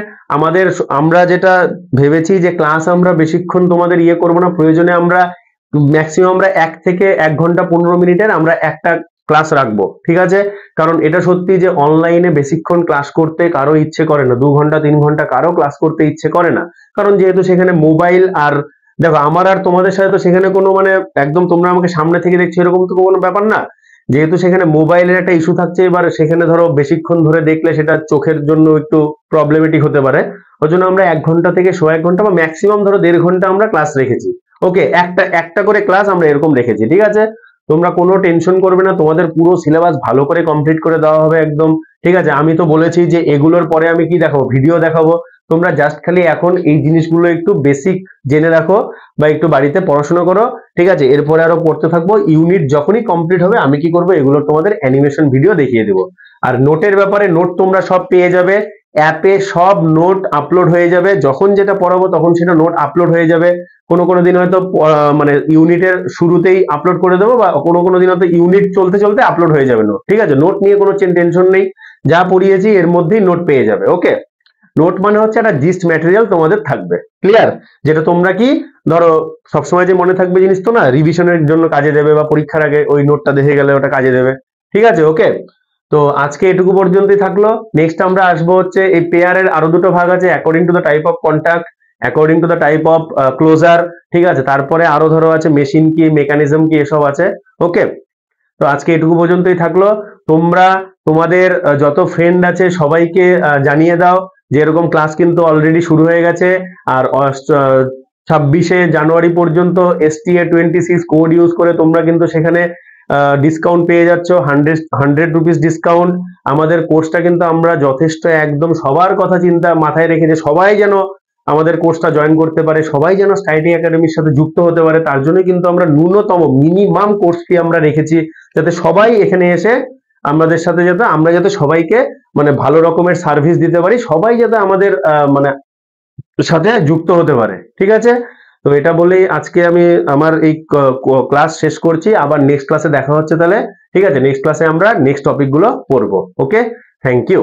আমরা যেটা ভেবেছি যে ক্লাস আমরা বেশিক্ষণ তোমাদের করব না, প্রয়োজনে আমরা ম্যাক্সিমাম আমরা 1 থেকে 1 ঘন্টা 15 মিনিটের আমরা একটা ক্লাস রাখবো। ঠিক আছে, কারণ এটা সত্যি যে অনলাইনে বেশিক্ষণ ক্লাস করতে কারো ইচ্ছে করে না, 2 ঘন্টা 3 ঘন্টা কারো ক্লাস করতে ইচ্ছে করে না, কারণ যেহেতু সেখানে মোবাইল, আর দেখো আমার আর তোমাদের সাথে তো সেখানে কোনো মানে একদম তোমরা আমাকে সামনে থেকে দেখছো এরকম তো কোনো ব্যাপার না, যেহেতু সেখানে মোবাইলের একটা ইস্যু থাকছে, এবার সেখানে ধরো বেশিক্ষণ ধরে দেখলে সেটা চোখের জন্য একটু প্রবলেমেটিক হতে পারে। ওই জন্য আমরা 1 ঘন্টা থেকে 1.5 ঘন্টা বা ম্যাক্সিমাম ধরো 1.5 ঘন্টা আমরা ক্লাস রেখেছি। ওকে, একটা একটা করে ক্লাস আমরা এরকম রেখেছি। ঠিক আছে, তোমরা কোনো টেনশন করবে না, তোমাদের পুরো সিলেবাস ভালো করে কমপ্লিট করে দেওয়া হবে একদম। ঠিক আছে, আমি তো বলেছি যে এগুলোর পরে আমি কি দেখাবো, ভিডিও দেখাবো, তোমরা জাস্ট খালি এখন এই জিনিসগুলো একটু বেসিক জেনে রাখো বা একটু বাড়িতে পড়াশোনা করো। ঠিক আছে, এরপরে আরো পড়তে থাকবো, ইউনিট যখনই কমপ্লিট হবে আমি কি করবো, এগুলো তোমাদের অ্যানিমেশন ভিডিও দেখিয়ে দেবো। আর নোটের ব্যাপারে, নোট তোমরা সব পেয়ে যাবে অ্যাপে, সব নোট আপলোড হয়ে যাবে, যখন যেটা পড়াবো তখন সেটা নোট আপলোড হয়ে যাবে। কোনো কোনো দিন হয়তো মানে ইউনিটের শুরুতেই আপলোড করে দেবো, বা কোনো কোনো দিন হয়তো ইউনিট চলতে চলতে আপলোড হয়ে যাবে নোট। ঠিক আছে, নোট নিয়ে কোনো টেনশন নেই, যা পড়িয়েছি এর মধ্যেই নোট পেয়ে যাবে। ওকে, নোট মানে হচ্ছে একটা জিস্ট ম্যাটেরিয়াল তোমাদের থাকবে। ক্লিয়ার? যেটা তোমরা কি ধরো সবসময় যে মনে থাকবে জিনিস তো না, রিভিশনের জন্য কাজে দেবে, বা পরীক্ষার আগে ওই নোটটা দেখে গেলে ওটা কাজে দেবে। ঠিক আছে, ওকে, তো আজকে এটুকু পর্যন্তই থাকলো। নেক্সট আমরা আসবো হচ্ছে এই পেয়ারের আরো দুটো ভাগ আছে, according to the type of contact, according to the type of closure. ঠিক আছে, তারপরে আরো ধরো আছে মেশিন কি, মেকানিজম কি, এসব আছে। ওকে, তো আজকে এটুকু পর্যন্তই থাকলো। তোমরা তোমাদের যত ফ্রেন্ড আছে সবাইকে জানিয়ে দাও যে এরকম ক্লাস কিন্তু অলরেডি শুরু হয়ে গেছে, আর 26শে জানুয়ারি পর্যন্ত STA 26 কোড ইউজ করে তোমরা কিন্তু সেখানে ডিসকাউন্ট পেয়ে যাচ্ছ, 100 রুপিস ডিসকাউন্ট। আমাদের কোর্সটা কিন্তু আমরা যথেষ্ট একদম সবার কথা চিন্তা মাথায় রেখে যে সবাই যেন আমাদের কোর্সটা জয়েন করতে পারে, সবাই যেন স্টাইডি একাডেমির সাথে যুক্ত হতে পারে, তার জন্য কিন্তু আমরা ন্যূনতম মিনিমাম কোর্স ফি আমরা রেখেছি, যাতে সবাই এখানে এসে আমাদের সাথে আমরা যাতে সবাইকে মানে ভালো রকমের সার্ভিস দিতে পারি, সবাই যাতে আমাদের মানে সাথে যুক্ত হতে পারে। ঠিক আছে, তো এটা বলেই আজকে আমি আমার এই ক্লাস শেষ করছি। আবার নেক্সট ক্লাসে দেখা হচ্ছে তাহলে। ঠিক আছে, নেক্সট ক্লাসে আমরা নেক্সট টপিক গুলো পড়বো। ওকে, থ্যাংক ইউ।